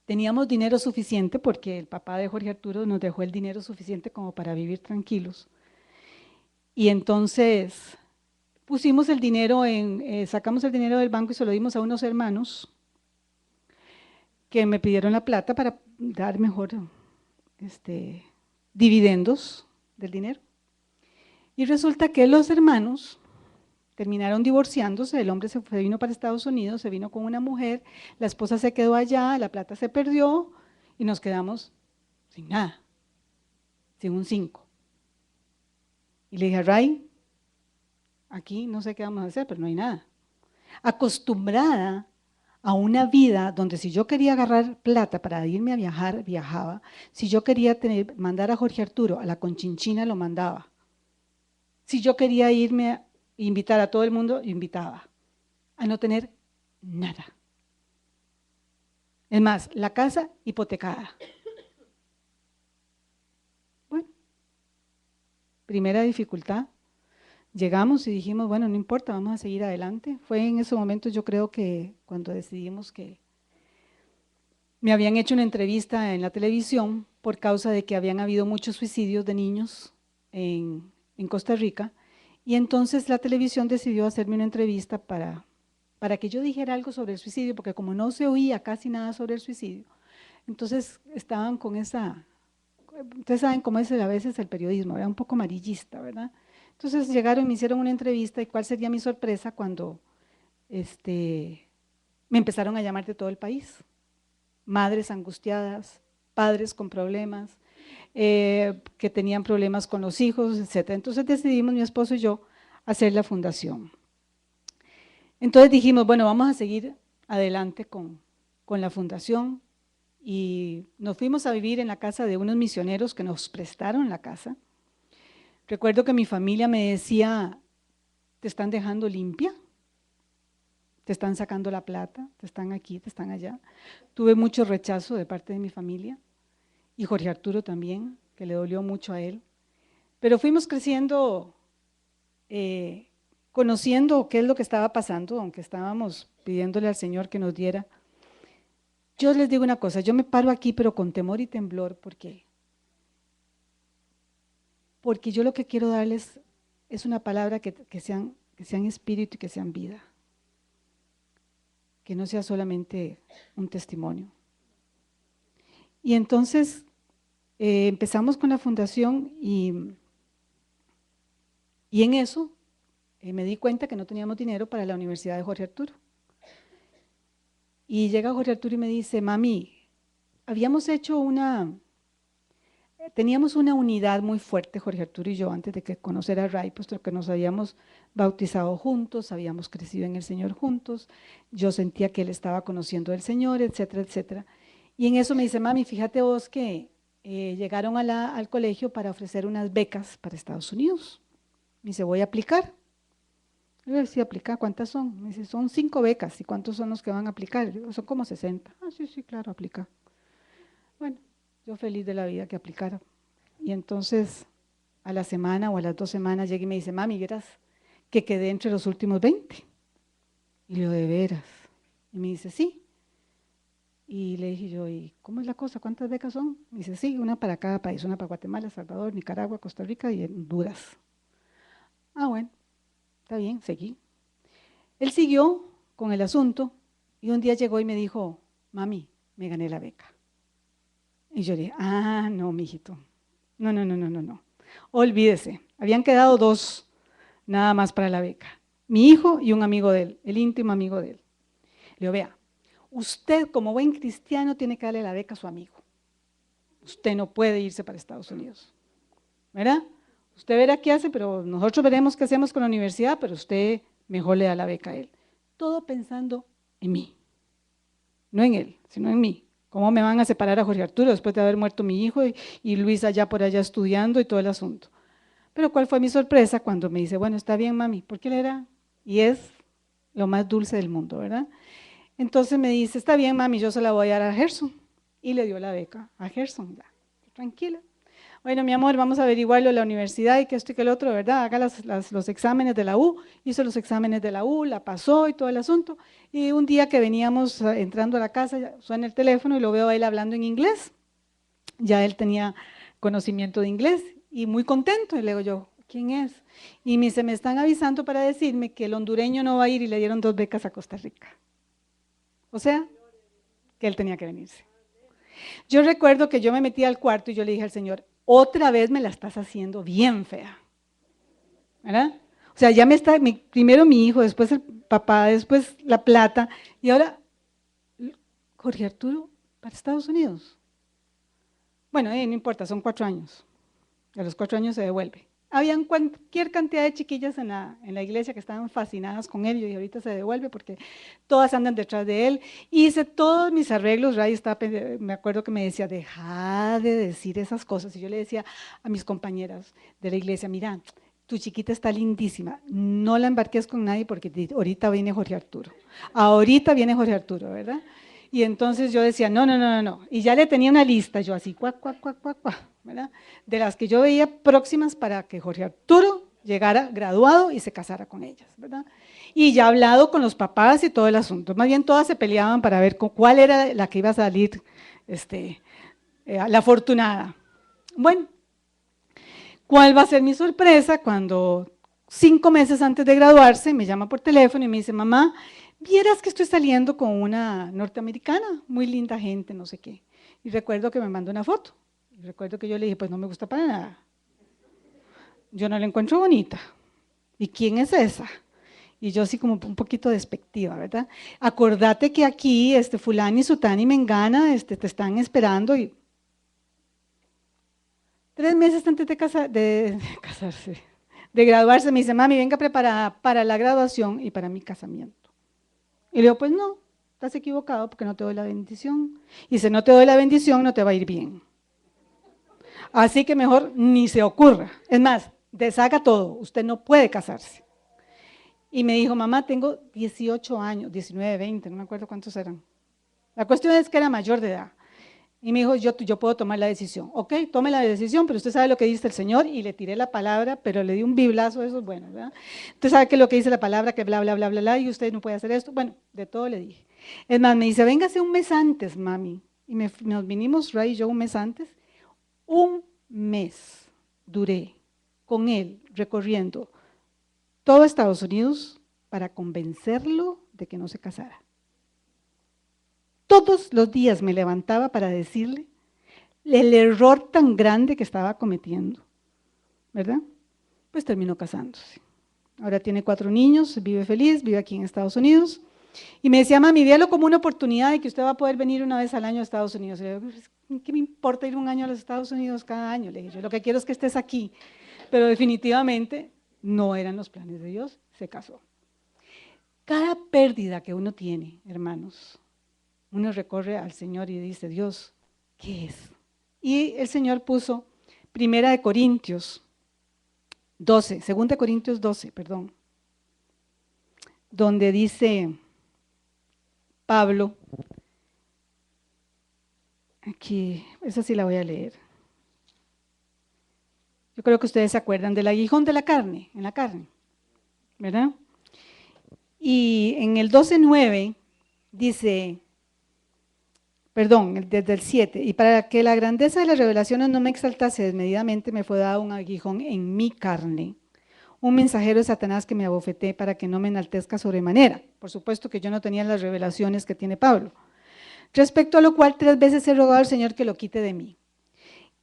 teníamos dinero suficiente porque el papá de Jorge Arturo nos dejó el dinero suficiente como para vivir tranquilos. Y entonces pusimos el dinero sacamos el dinero del banco y se lo dimos a unos hermanos que me pidieron la plata para dar mejor dividendos del dinero. Y resulta que los hermanos terminaron divorciándose, el hombre se vino para Estados Unidos, se vino con una mujer, la esposa se quedó allá, la plata se perdió y nos quedamos sin nada, sin un 5. Y le dije a Ray, aquí no sé qué vamos a hacer, pero no hay nada. Acostumbrada a una vida donde si yo quería agarrar plata para irme a viajar, viajaba. Si yo quería mandar a Jorge Arturo a la Conchinchina, lo mandaba. Si yo quería irme a invitar a todo el mundo, invitaba. A no tener nada. Es más, la casa hipotecada. Bueno, primera dificultad. Llegamos y dijimos, bueno, no importa, vamos a seguir adelante. Fue en ese momento, yo creo que cuando decidimos que me habían hecho una entrevista en la televisión por causa de que habían habido muchos suicidios de niños en Costa Rica, y entonces la televisión decidió hacerme una entrevista para que yo dijera algo sobre el suicidio, porque como no se oía casi nada sobre el suicidio, entonces estaban con esa, ustedes saben cómo es a veces el periodismo, era un poco amarillista, ¿verdad? Entonces llegaron y me hicieron una entrevista, y cuál sería mi sorpresa cuando me empezaron a llamar de todo el país. Madres angustiadas, padres con problemas, que tenían problemas con los hijos, etc. Entonces decidimos, mi esposo y yo, hacer la fundación. Entonces dijimos, bueno, vamos a seguir adelante con la fundación, y nos fuimos a vivir en la casa de unos misioneros que nos prestaron la casa. Recuerdo que mi familia me decía, ¿te están dejando limpia? ¿Te están sacando la plata? ¿Te están aquí? ¿Te están allá? Tuve mucho rechazo de parte de mi familia, y Jorge Arturo también, que le dolió mucho a él. Pero fuimos creciendo, conociendo qué es lo que estaba pasando, aunque estábamos pidiéndole al Señor que nos diera. Yo les digo una cosa, yo me paro aquí, pero con temor y temblor, porque yo lo que quiero darles es una palabra que sean espíritu y que sean vida, que no sea solamente un testimonio. Y entonces empezamos con la fundación, y en eso me di cuenta que no teníamos dinero para la Universidad de Jorge Arturo. Y llega Jorge Arturo y me dice, mami, teníamos una unidad muy fuerte, Jorge Arturo y yo, antes de que conociera a Ray, puesto que nos habíamos bautizado juntos, habíamos crecido en el Señor juntos, yo sentía que él estaba conociendo al Señor, etcétera, etcétera. Y en eso me dice, mami, fíjate vos que llegaron al colegio para ofrecer unas becas para Estados Unidos. Me dice, voy a aplicar. Yo le decía, ¿aplicar? ¿Cuántas son? Me dice, son 5 becas. ¿Y cuántos son los que van a aplicar? Yo digo, son como 60. Ah, sí, sí, claro, aplica. Bueno, yo feliz de la vida que aplicara. Y entonces, a la semana o a las 2 semanas, llega y me dice, mami, ¿vieras que quedé entre los últimos 20? Y le digo, ¿de veras? Y me dice, sí. Y le dije yo, ¿y cómo es la cosa? ¿Cuántas becas son? Me dice, sí, una para cada país, una para Guatemala, Salvador, Nicaragua, Costa Rica y Honduras. Ah, bueno, está bien, seguí. Él siguió con el asunto y un día llegó y me dijo, mami, me gané la beca. Y yo le dije, ah, no, mijito, no, no, no, no, no, no. Olvídese, habían quedado 2 nada más para la beca. Mi hijo y un amigo de él, el íntimo amigo de él. Le digo, vea, usted como buen cristiano tiene que darle la beca a su amigo. Usted no puede irse para Estados Unidos, ¿verdad? Usted verá qué hace, pero nosotros veremos qué hacemos con la universidad, pero usted mejor le da la beca a él. Todo pensando en mí, no en él, sino en mí. ¿Cómo me van a separar a Jorge Arturo después de haber muerto mi hijo y Luis allá por allá estudiando y todo el asunto? Pero ¿cuál fue mi sorpresa cuando me dice, bueno, está bien, mami, porque él era, y es lo más dulce del mundo, ¿verdad? Entonces me dice, está bien, mami, yo se la voy a dar a Gerson. Y le dio la beca a Gerson, ya, tranquila. Bueno, mi amor, vamos a averiguarlo en la universidad y que esto y que el otro, ¿verdad? Haga los exámenes de la U, hizo los exámenes de la U, la pasó y todo el asunto. Y un día que veníamos entrando a la casa, suena el teléfono y lo veo a él hablando en inglés. Ya él tenía conocimiento de inglés y muy contento. Y le digo yo, ¿quién es? Y me dice, me están avisando para decirme que el hondureño no va a ir y le dieron 2 becas a Costa Rica. O sea, que él tenía que venirse. Yo recuerdo que yo me metí al cuarto y yo le dije al Señor, otra vez me la estás haciendo bien fea, ¿verdad? O sea, ya me está, primero mi hijo, después el papá, después la plata, y ahora Jorge Arturo para Estados Unidos. Bueno, no importa, son 4 años, a los 4 años se devuelve. Habían cualquier cantidad de chiquillas en la iglesia que estaban fascinadas con él y ahorita se devuelve porque todas andan detrás de él. Hice todos mis arreglos, Ray me acuerdo que me decía, deja de decir esas cosas. Y yo le decía a mis compañeras de la iglesia, mira, tu chiquita está lindísima, no la embarques con nadie porque ahorita viene Jorge Arturo. Ahorita viene Jorge Arturo, ¿verdad? Y entonces yo decía, no, no, no, no, no. Y ya le tenía una lista, yo así, cuac, cuac, cuac, cuac, cuac, ¿verdad? De las que yo veía próximas para que Jorge Arturo llegara graduado y se casara con ellas, ¿verdad? Y ya hablado con los papás y todo el asunto. Más bien todas se peleaban para ver cuál era la que iba a salir la afortunada. Bueno, ¿cuál va a ser mi sorpresa cuando 5 meses antes de graduarse me llama por teléfono y me dice, mamá, vieras que estoy saliendo con una norteamericana, muy linda gente, no sé qué. Y recuerdo que me mandó una foto. Y recuerdo que yo le dije, pues no me gusta para nada. Yo no la encuentro bonita. ¿Y quién es esa? Y yo así como un poquito despectiva, ¿verdad? Acordate que aquí fulani, sutani, mengana, te están esperando. Y 3 meses antes de casarse, de graduarse, me dice, mami, venga preparada para la graduación y para mi casamiento. Y le digo, pues no, estás equivocado porque no te doy la bendición. Y si no te doy la bendición, no te va a ir bien. Así que mejor ni se ocurra. Es más, deshaga todo, usted no puede casarse. Y me dijo, mamá, tengo 18 años, 19, 20, no me acuerdo cuántos eran. La cuestión es que era mayor de edad. Y me dijo, yo puedo tomar la decisión. Ok, tome la decisión, pero usted sabe lo que dice el Señor, y le tiré la palabra, pero le di un biblazo, eso es bueno, ¿verdad? Usted sabe que lo que dice la palabra, que bla, bla, bla, bla, bla, y usted no puede hacer esto. Bueno, de todo le dije. Es más, me dice, véngase un mes antes, mami. Y nos vinimos, Ray y yo, un mes antes. Un mes duré con él recorriendo todo Estados Unidos para convencerlo de que no se casara. Todos los días me levantaba para decirle el error tan grande que estaba cometiendo, ¿verdad? Pues terminó casándose. Ahora tiene 4 niños, vive feliz, vive aquí en Estados Unidos Y me decía, mami, véalo como una oportunidad de que usted va a poder venir una vez al año a Estados Unidos. Y le digo, ¿qué me importa ir un año a los Estados Unidos cada año? Le dije, yo lo que quiero es que estés aquí. Pero definitivamente no eran los planes de Dios, se casó. Cada pérdida que uno tiene, hermanos, uno recorre al Señor y dice, Dios, ¿qué es? Y el Señor puso 1 Corintios 12, 2 Corintios 12, perdón, donde dice Pablo, aquí, esa sí la voy a leer. Yo creo que ustedes se acuerdan del aguijón de la carne, en la carne, ¿verdad? Y en el 12:9 dice, perdón, desde el 7, y para que la grandeza de las revelaciones no me exaltase desmedidamente, me fue dado un aguijón en mi carne, un mensajero de Satanás que me abofeté para que no me enaltezca sobremanera. Por supuesto que yo no tenía las revelaciones que tiene Pablo. Respecto a lo cual 3 veces he rogado al Señor que lo quite de mí.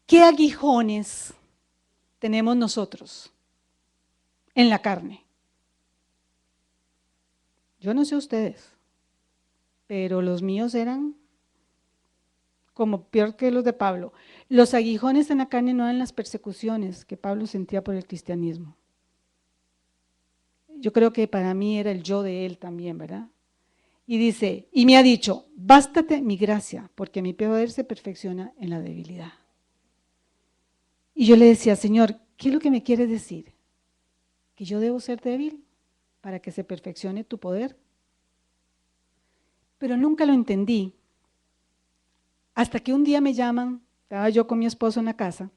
¿Qué aguijones tenemos nosotros en la carne? Yo no sé ustedes, pero los míos eran como peor que los de Pablo. Los aguijones en la carne no eran las persecuciones que Pablo sentía por el cristianismo. Yo creo que para mí era el yo de él también, ¿verdad? Y dice, y me ha dicho, bástate mi gracia, porque mi poder se perfecciona en la debilidad. Y yo le decía, Señor, ¿qué es lo que me quieres decir? ¿Que yo debo ser débil para que se perfeccione tu poder? Pero nunca lo entendí. Hasta que un día me llaman, estaba yo con mi esposo en la casa,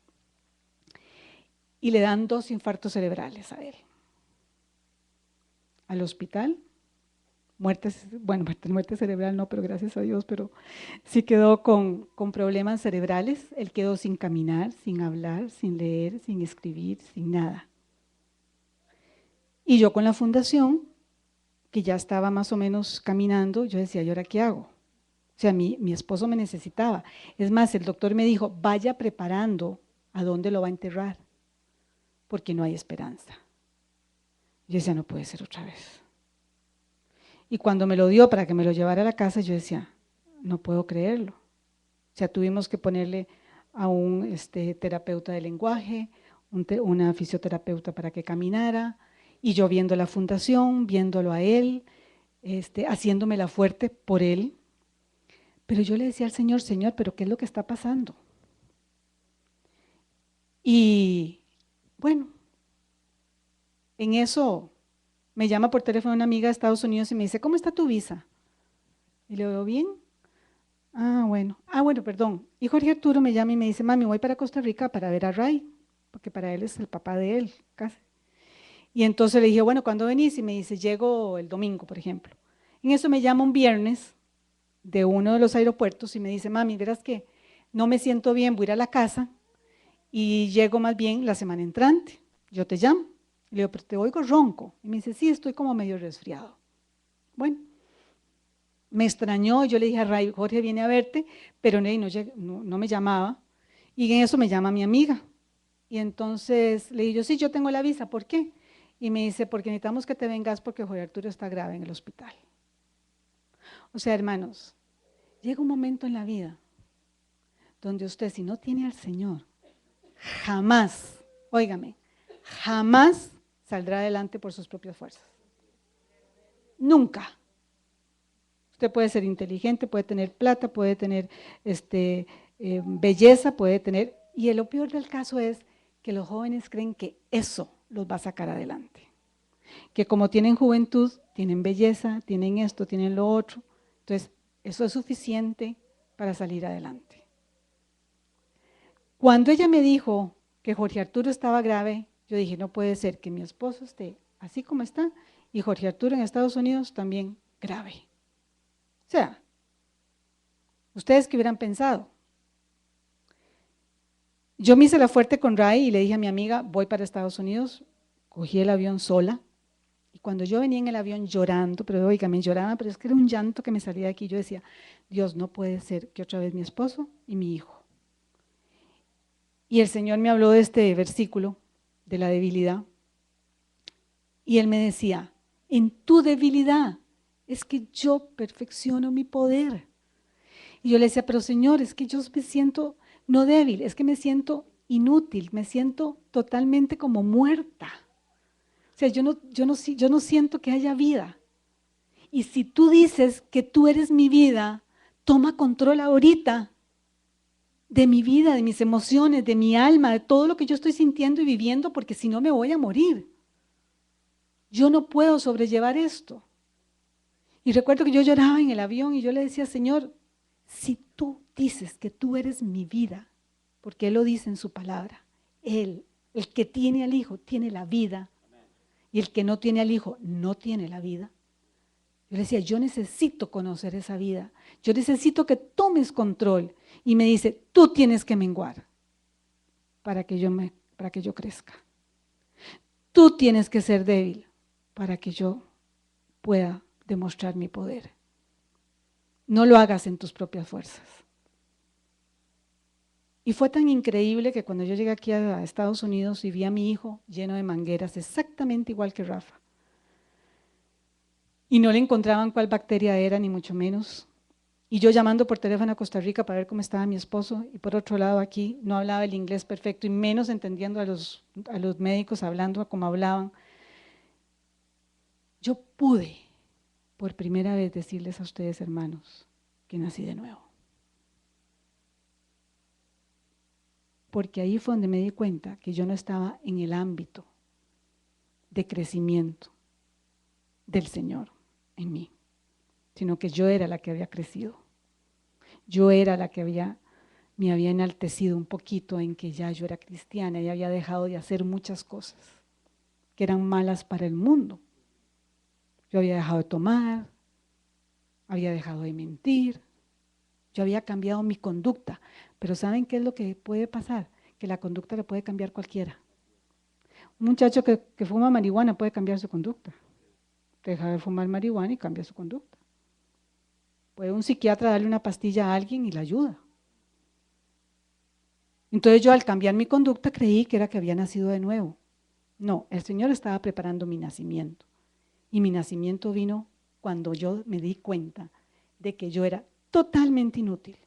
y le dan 2 infartos cerebrales a él. Al hospital, muerte cerebral no, pero gracias a Dios, pero sí quedó con problemas cerebrales. Él quedó sin caminar, sin hablar, sin leer, sin escribir, sin nada. Y yo con la fundación, que ya estaba más o menos caminando, yo decía, ¿y ahora qué hago? O sea, mi esposo me necesitaba. Es más, el doctor me dijo, vaya preparando a dónde lo va a enterrar, porque no hay esperanza. Yo decía, no puede ser otra vez. Y cuando me lo dio para que me lo llevara a la casa, yo decía, no puedo creerlo. O sea, tuvimos que ponerle a un terapeuta de lenguaje, una fisioterapeuta para que caminara, y yo viendo la fundación, viéndolo a él, haciéndomela fuerte por él. Pero yo le decía al Señor, Señor, ¿pero qué es lo que está pasando? Y bueno, en eso me llama por teléfono una amiga de Estados Unidos y me dice, ¿cómo está tu visa? Y le digo, bien. Bueno, perdón. Y Jorge Arturo me llama y me dice, mami, voy para Costa Rica para ver a Ray, porque para él es el papá de él, casi. Y entonces le dije, bueno, ¿cuándo venís? Y me dice, llego el domingo, por ejemplo. En eso me llama un viernes de uno de los aeropuertos y me dice, mami, verás que no me siento bien, voy a ir a la casa y llego más bien la semana entrante. Yo te llamo. Y le digo, pero te oigo ronco. Y me dice, sí, estoy como medio resfriado. Bueno, me extrañó, yo le dije a Ray, Jorge viene a verte, pero no me llamaba. Y en eso me llama mi amiga. Y entonces le digo, sí, yo tengo la visa, ¿por qué? Y me dice, porque necesitamos que te vengas porque Jorge Arturo está grave en el hospital. O sea, hermanos, llega un momento en la vida donde usted, si no tiene al Señor, jamás, óigame, jamás saldrá adelante por sus propias fuerzas. Nunca. Usted puede ser inteligente, puede tener plata, puede tener belleza, puede tener… Y lo peor del caso es que los jóvenes creen que eso los va a sacar adelante. Que como tienen juventud, tienen belleza, tienen esto, tienen lo otro. Entonces, eso es suficiente para salir adelante. Cuando ella me dijo que Jorge Arturo estaba grave, yo dije, no puede ser que mi esposo esté así como está y Jorge Arturo en Estados Unidos también grave. O sea, ¿ustedes qué hubieran pensado? Yo me hice la fuerte con Ray y le dije a mi amiga, voy para Estados Unidos, cogí el avión sola. Y cuando yo venía en el avión llorando, pero oígame, lloraba, pero es que era un llanto que me salía de aquí, yo decía, Dios, no puede ser que otra vez mi esposo y mi hijo. Y el Señor me habló de este versículo, de la debilidad, y Él me decía, en tu debilidad es que yo perfecciono mi poder. Y yo le decía, pero Señor, es que yo me siento no débil, es que me siento inútil, me siento totalmente como muerta. O sea, yo no siento que haya vida. Y si tú dices que tú eres mi vida, toma control ahorita de mi vida, de mis emociones, de mi alma, de todo lo que yo estoy sintiendo y viviendo, porque si no me voy a morir. Yo no puedo sobrellevar esto. Y recuerdo que yo lloraba en el avión y yo le decía, Señor, si tú dices que tú eres mi vida, porque Él lo dice en su palabra, Él, el que tiene al Hijo, tiene la vida, y el que no tiene al Hijo, no tiene la vida. Yo le decía, yo necesito conocer esa vida, yo necesito que tomes control. Y me dice, tú tienes que menguar para que yo crezca. Tú tienes que ser débil para que yo pueda demostrar mi poder. No lo hagas en tus propias fuerzas. Y fue tan increíble que cuando yo llegué aquí a Estados Unidos y vi a mi hijo lleno de mangueras, exactamente igual que Rafa, y no le encontraban cuál bacteria era, ni mucho menos. Y yo llamando por teléfono a Costa Rica para ver cómo estaba mi esposo, y por otro lado aquí no hablaba el inglés perfecto, y menos entendiendo a los médicos hablando como hablaban. Yo pude, por primera vez, decirles a ustedes, hermanos, que nací de nuevo. Porque ahí fue donde me di cuenta que yo no estaba en el ámbito de crecimiento del Señor en mí, sino que yo era la que había crecido. Yo era la que me había enaltecido un poquito en que ya yo era cristiana y había dejado de hacer muchas cosas que eran malas para el mundo. Yo había dejado de tomar, había dejado de mentir, yo había cambiado mi conducta. Pero ¿saben qué es lo que puede pasar? Que la conducta le puede cambiar cualquiera. Un muchacho que fuma marihuana puede cambiar su conducta. Deja de fumar marihuana y cambia su conducta. Puede un psiquiatra darle una pastilla a alguien y la ayuda. Entonces yo al cambiar mi conducta creí que era que había nacido de nuevo. No, el Señor estaba preparando mi nacimiento. Y mi nacimiento vino cuando yo me di cuenta de que yo era totalmente inútil,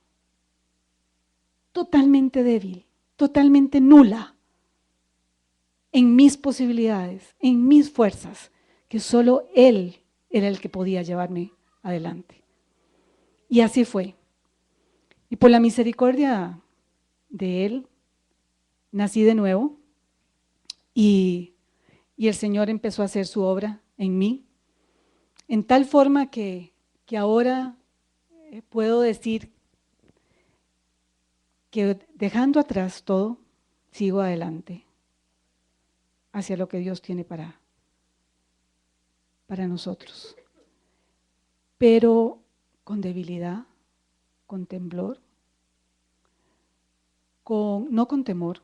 totalmente débil, totalmente nula en mis posibilidades, en mis fuerzas, que solo Él era el que podía llevarme adelante. Y así fue. Y por la misericordia de Él, nací de nuevo y el Señor empezó a hacer su obra en mí, en tal forma que ahora puedo decir que dejando atrás todo, sigo adelante hacia lo que Dios tiene para nosotros. Pero con debilidad, con temblor, no con temor,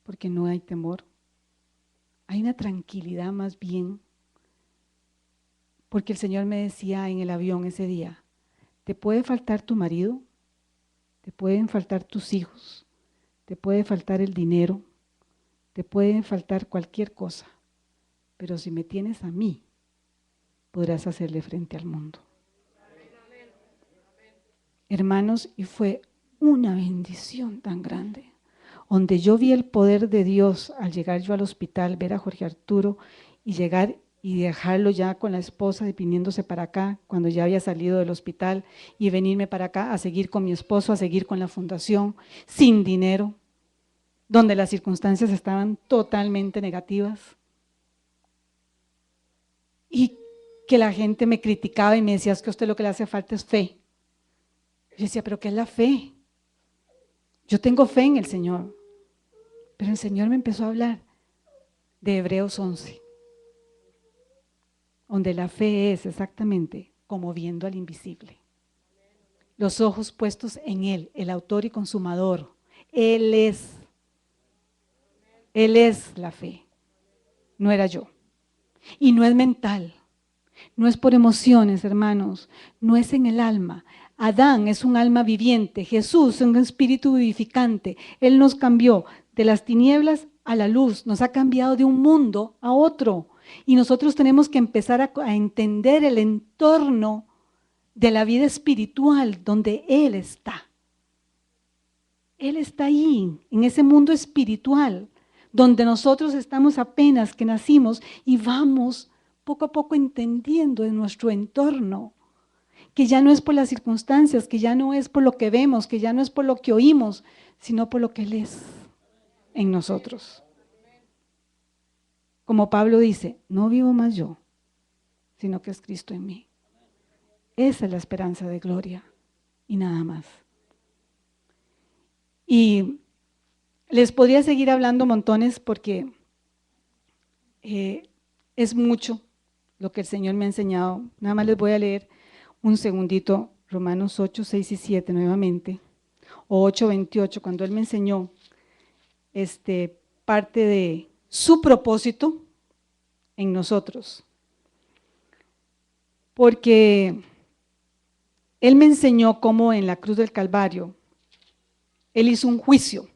porque no hay temor. Hay una tranquilidad más bien, porque el Señor me decía en el avión ese día, te puede faltar tu marido, te pueden faltar tus hijos, te puede faltar el dinero, te puede faltar cualquier cosa, pero si me tienes a mí, podrás hacerle frente al mundo. Hermanos, y fue una bendición tan grande, donde yo vi el poder de Dios al llegar yo al hospital, ver a Jorge Arturo y llegar y dejarlo ya con la esposa viniéndose para acá, cuando ya había salido del hospital, y venirme para acá a seguir con mi esposo, a seguir con la fundación, sin dinero, donde las circunstancias estaban totalmente negativas. Y que la gente me criticaba y me decía, es que a usted lo que le hace falta es fe. Yo decía, ¿pero qué es la fe? Yo tengo fe en el Señor. Pero el Señor me empezó a hablar de Hebreos 11, donde la fe es exactamente como viendo al invisible. Los ojos puestos en Él, el autor y consumador. Él es la fe, no era yo. Y no es mental, no es por emociones, hermanos, no es en el alma. Adán es un alma viviente, Jesús es un espíritu vivificante. Él nos cambió de las tinieblas a la luz, nos ha cambiado de un mundo a otro. Y nosotros tenemos que empezar a entender el entorno de la vida espiritual donde Él está. Él está ahí, en ese mundo espiritual, donde nosotros estamos apenas que nacimos y vamos poco a poco entendiendo en nuestro entorno, que ya no es por las circunstancias, que ya no es por lo que vemos, que ya no es por lo que oímos, sino por lo que Él es en nosotros. Como Pablo dice, no vivo más yo, sino que es Cristo en mí. Esa es la esperanza de gloria y nada más. Y les podría seguir hablando montones porque es mucho lo que el Señor me ha enseñado. Nada más les voy a leer un segundito Romanos 8, 6 y 7 nuevamente, o 8, 28, cuando Él me enseñó parte de su propósito en nosotros. Porque Él me enseñó cómo en la cruz del Calvario Él hizo un juicio.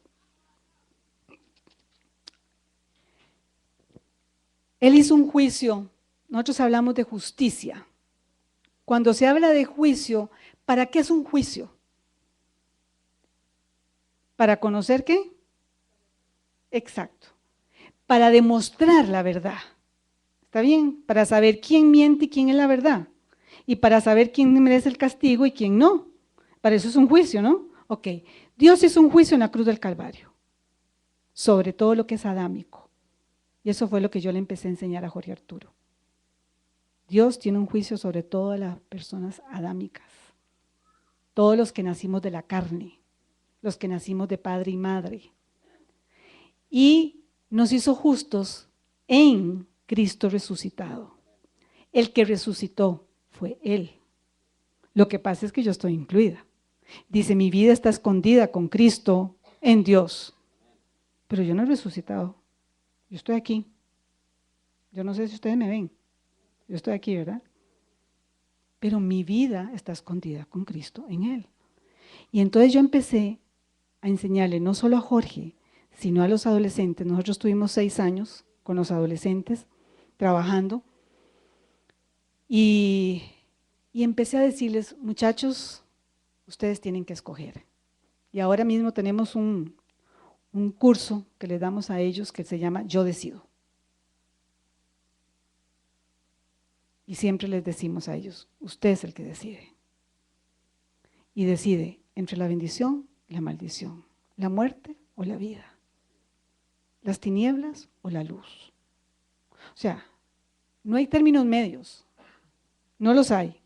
Él hizo un juicio. Nosotros hablamos de justicia. Cuando se habla de juicio, ¿para qué es un juicio? ¿Para conocer qué? Exacto. Para demostrar la verdad. ¿Está bien? Para saber quién miente y quién es la verdad. Y para saber quién merece el castigo y quién no. Para eso es un juicio, ¿no? Ok. Dios hizo un juicio en la cruz del Calvario sobre todo lo que es adámico. Y eso fue lo que yo le empecé a enseñar a Jorge Arturo. Dios tiene un juicio sobre todas las personas adámicas. Todos los que nacimos de la carne, los que nacimos de padre y madre. Y nos hizo justos en Cristo resucitado. El que resucitó fue Él. Lo que pasa es que yo estoy incluida. Dice, mi vida está escondida con Cristo en Dios. Pero yo no he resucitado. Yo estoy aquí. Yo no sé si ustedes me ven. Yo estoy aquí, ¿verdad? Pero mi vida está escondida con Cristo en Él. Y entonces yo empecé a enseñarle no solo a Jorge, sino a los adolescentes. Nosotros tuvimos 6 años con los adolescentes trabajando. Y empecé a decirles, muchachos, ustedes tienen que escoger. Y ahora mismo tenemos un curso que les damos a ellos que se llama Yo Decido. Y siempre les decimos a ellos, usted es el que decide. Y decide entre la bendición y la maldición, la muerte o la vida, las tinieblas o la luz. O sea, no hay términos medios, no los hay.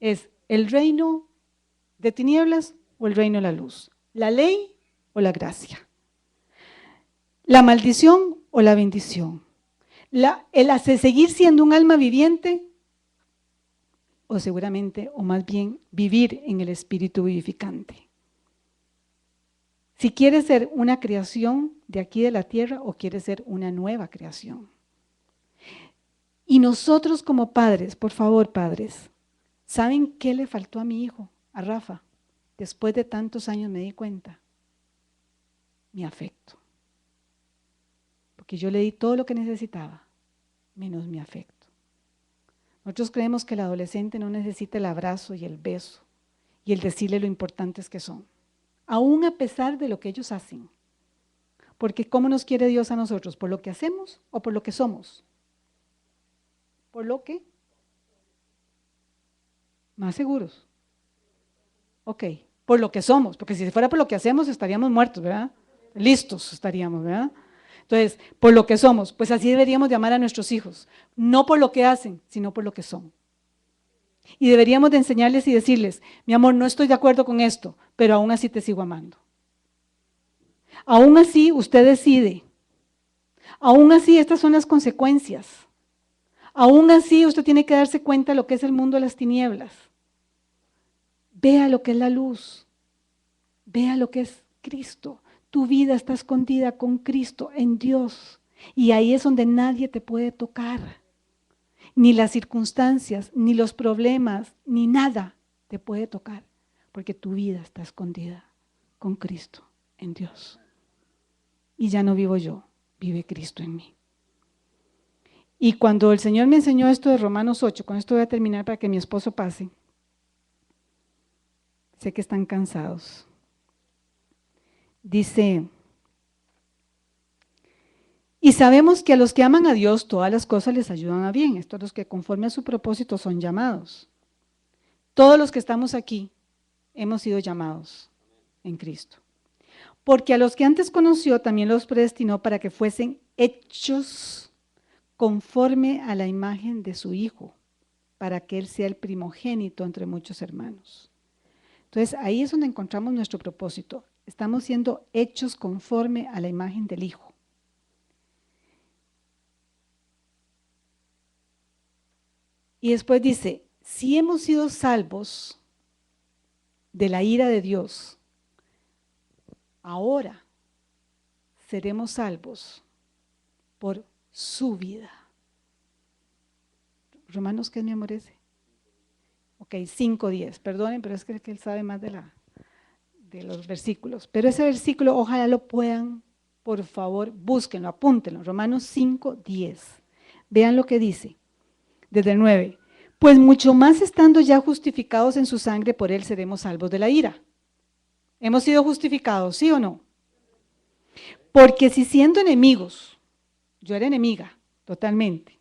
Es el reino de tinieblas o el reino de la luz, la ley o la gracia, la maldición o la bendición, el hacer seguir siendo un alma viviente o seguramente, o más bien, vivir en el espíritu vivificante. Si quieres ser una creación de aquí de la tierra o quieres ser una nueva creación. Y nosotros como padres, por favor padres, ¿saben qué le faltó a mi hijo, a Rafa? Después de tantos años me di cuenta. Mi afecto. Porque yo le di todo lo que necesitaba, menos mi afecto. Nosotros creemos que el adolescente no necesita el abrazo y el beso y el decirle lo importantes que son, aún a pesar de lo que ellos hacen. Porque ¿cómo nos quiere Dios a nosotros? ¿Por lo que hacemos o por lo que somos? ¿Por lo que? Más seguros. Ok, por lo que somos, porque si fuera por lo que hacemos estaríamos muertos, ¿verdad? Listos estaríamos, ¿verdad? Entonces, por lo que somos, pues así deberíamos llamar a nuestros hijos, no por lo que hacen, sino por lo que son. Y deberíamos de enseñarles y decirles, mi amor, no estoy de acuerdo con esto, pero aún así te sigo amando. Aún así usted decide. Aún así estas son las consecuencias. Aún así usted tiene que darse cuenta de lo que es el mundo de las tinieblas. Vea lo que es la luz. Vea lo que es Cristo. Tu vida está escondida con Cristo en Dios. Y ahí es donde nadie te puede tocar. Ni las circunstancias, ni los problemas, ni nada te puede tocar. Porque tu vida está escondida con Cristo en Dios. Y ya no vivo yo, vive Cristo en mí. Y cuando el Señor me enseñó esto de Romanos 8, con esto voy a terminar para que mi esposo pase. Sé que están cansados. Dice, y sabemos que a los que aman a Dios todas las cosas les ayudan a bien. Estos los que conforme a su propósito son llamados. Todos los que estamos aquí hemos sido llamados en Cristo. Porque a los que antes conoció también los predestinó para que fuesen hechos conforme a la imagen de su Hijo, para que Él sea el primogénito entre muchos hermanos. Entonces ahí es donde encontramos nuestro propósito. Estamos siendo hechos conforme a la imagen del Hijo. Y después dice, si hemos sido salvos de la ira de Dios, ahora seremos salvos por su vida. Romanos, ¿qué me amorece? Ok, 5:10, perdonen, pero es que él sabe más de los versículos. Pero ese versículo, ojalá lo puedan, por favor, búsquenlo, apúntenlo. Romanos 5:10. Vean lo que dice, desde el 9. Pues mucho más estando ya justificados en su sangre, por él seremos salvos de la ira. ¿Hemos sido justificados, sí o no? Porque si siendo enemigos, yo era enemiga totalmente,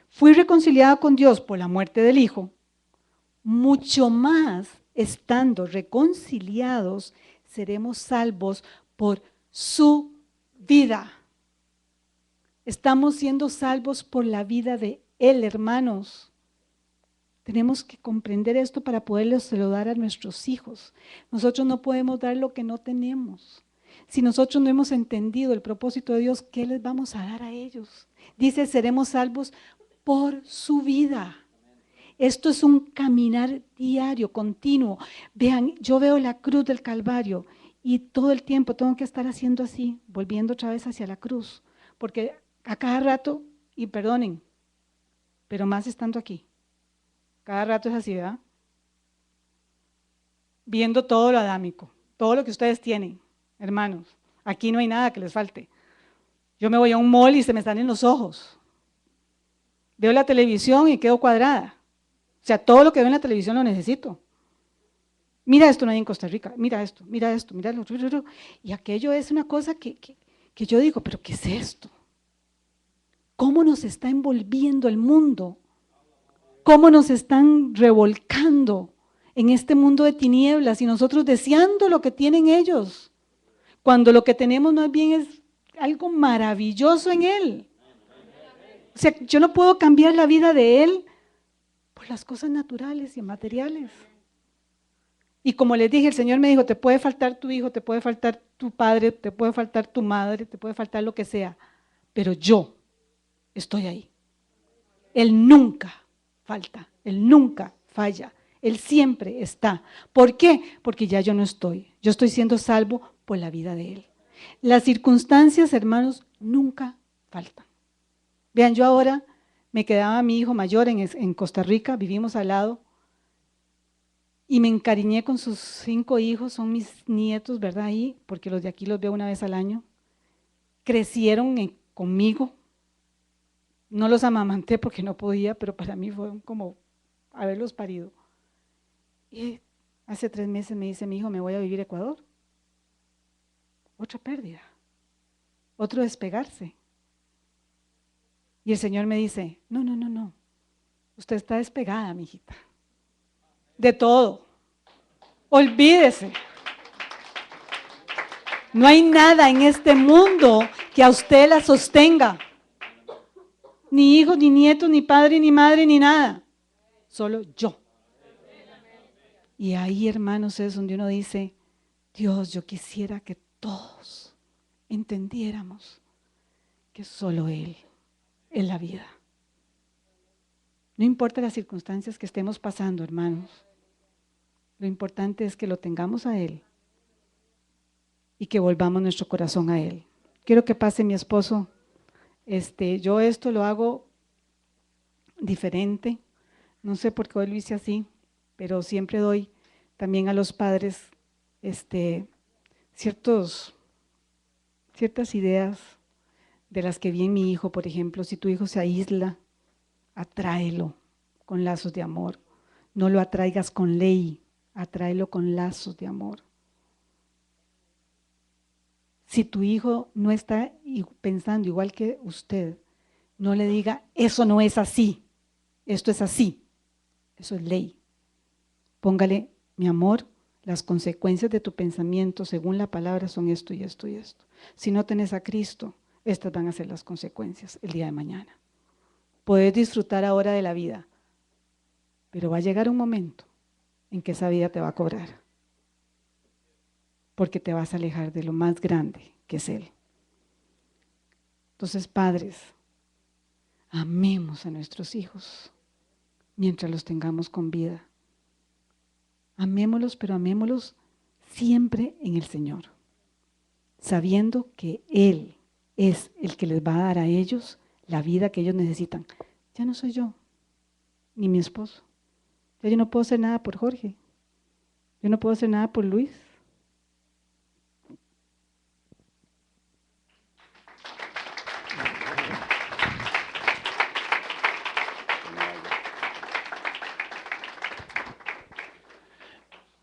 fui reconciliada con Dios por la muerte del Hijo, mucho más estando reconciliados, seremos salvos por su vida. Estamos siendo salvos por la vida de Él, hermanos. Tenemos que comprender esto para poderlo dar a nuestros hijos. Nosotros no podemos dar lo que no tenemos. Si nosotros no hemos entendido el propósito de Dios, ¿qué les vamos a dar a ellos? Dice, seremos salvos por su vida. Esto es un caminar diario, continuo. Vean, yo veo la cruz del Calvario y todo el tiempo tengo que estar haciendo así, volviendo otra vez hacia la cruz. Porque a cada rato, y perdonen, pero más estando aquí, cada rato es así, ¿verdad? Viendo todo lo adámico, todo lo que ustedes tienen, hermanos. Aquí no hay nada que les falte. Yo me voy a un mall y se me están en los ojos. Veo la televisión y quedo cuadrada. O sea, todo lo que veo en la televisión lo necesito. Mira esto, no hay en Costa Rica. Mira esto, mira esto, mira lo otro. Y aquello es una cosa que yo digo, ¿pero qué es esto? ¿Cómo nos está envolviendo el mundo? ¿Cómo nos están revolcando en este mundo de tinieblas y nosotros deseando lo que tienen ellos? Cuando lo que tenemos más bien es algo maravilloso en Él. O sea, yo no puedo cambiar la vida de Él por las cosas naturales y materiales. Y como les dije, el Señor me dijo, te puede faltar tu hijo, te puede faltar tu padre, te puede faltar tu madre, te puede faltar lo que sea, pero yo estoy ahí. Él nunca falta, Él nunca falla, Él siempre está. ¿Por qué? Porque ya yo no estoy, yo estoy siendo salvo por la vida de Él. Las circunstancias, hermanos, nunca faltan. Vean, yo ahora me quedaba mi hijo mayor en Costa Rica, vivimos al lado, y me encariñé con sus 5 hijos, son mis nietos, ¿verdad? Ahí, porque los de aquí los veo una vez al año. Crecieron conmigo. No los amamanté porque no podía, pero para mí fue como haberlos parido. Y hace 3 meses me dice mi hijo, me voy a vivir a Ecuador. Otra pérdida, otro despegarse. Y el Señor me dice, no, usted está despegada, mijita. De todo. Olvídese. No hay nada en este mundo que a usted la sostenga. Ni hijos, ni nietos, ni padre, ni madre, ni nada. Solo yo. Y ahí, hermanos, es donde uno dice, Dios, yo quisiera que todos entendiéramos que solo Él es la vida. No importa las circunstancias que estemos pasando, hermanos. Lo importante es que lo tengamos a Él y que volvamos nuestro corazón a Él. Quiero que pase mi esposo. Yo esto lo hago diferente. No sé por qué hoy lo hice así, pero siempre doy también a los padres ciertas ideas de las que vi en mi hijo, por ejemplo. Si tu hijo se aísla, Atráelo con lazos de amor. No lo atraigas con ley, atráelo con lazos de amor. Si tu hijo no está pensando igual que usted, no le diga, eso no es así, esto es así. Eso es ley. Póngale, mi amor, las consecuencias de tu pensamiento según la palabra son esto y esto y esto. Si no tenés a Cristo, estas van a ser las consecuencias el día de mañana. Puedes disfrutar ahora de la vida, pero va a llegar un momento en que esa vida te va a cobrar, porque te vas a alejar de lo más grande que es Él. Entonces, padres, amemos a nuestros hijos mientras los tengamos con vida. Amémoslos, pero amémoslos siempre en el Señor, sabiendo que Él es el que les va a dar a ellos la vida que ellos necesitan. Ya no soy yo, ni mi esposo. Ya yo no puedo hacer nada por Jorge. Yo no puedo hacer nada por Luis.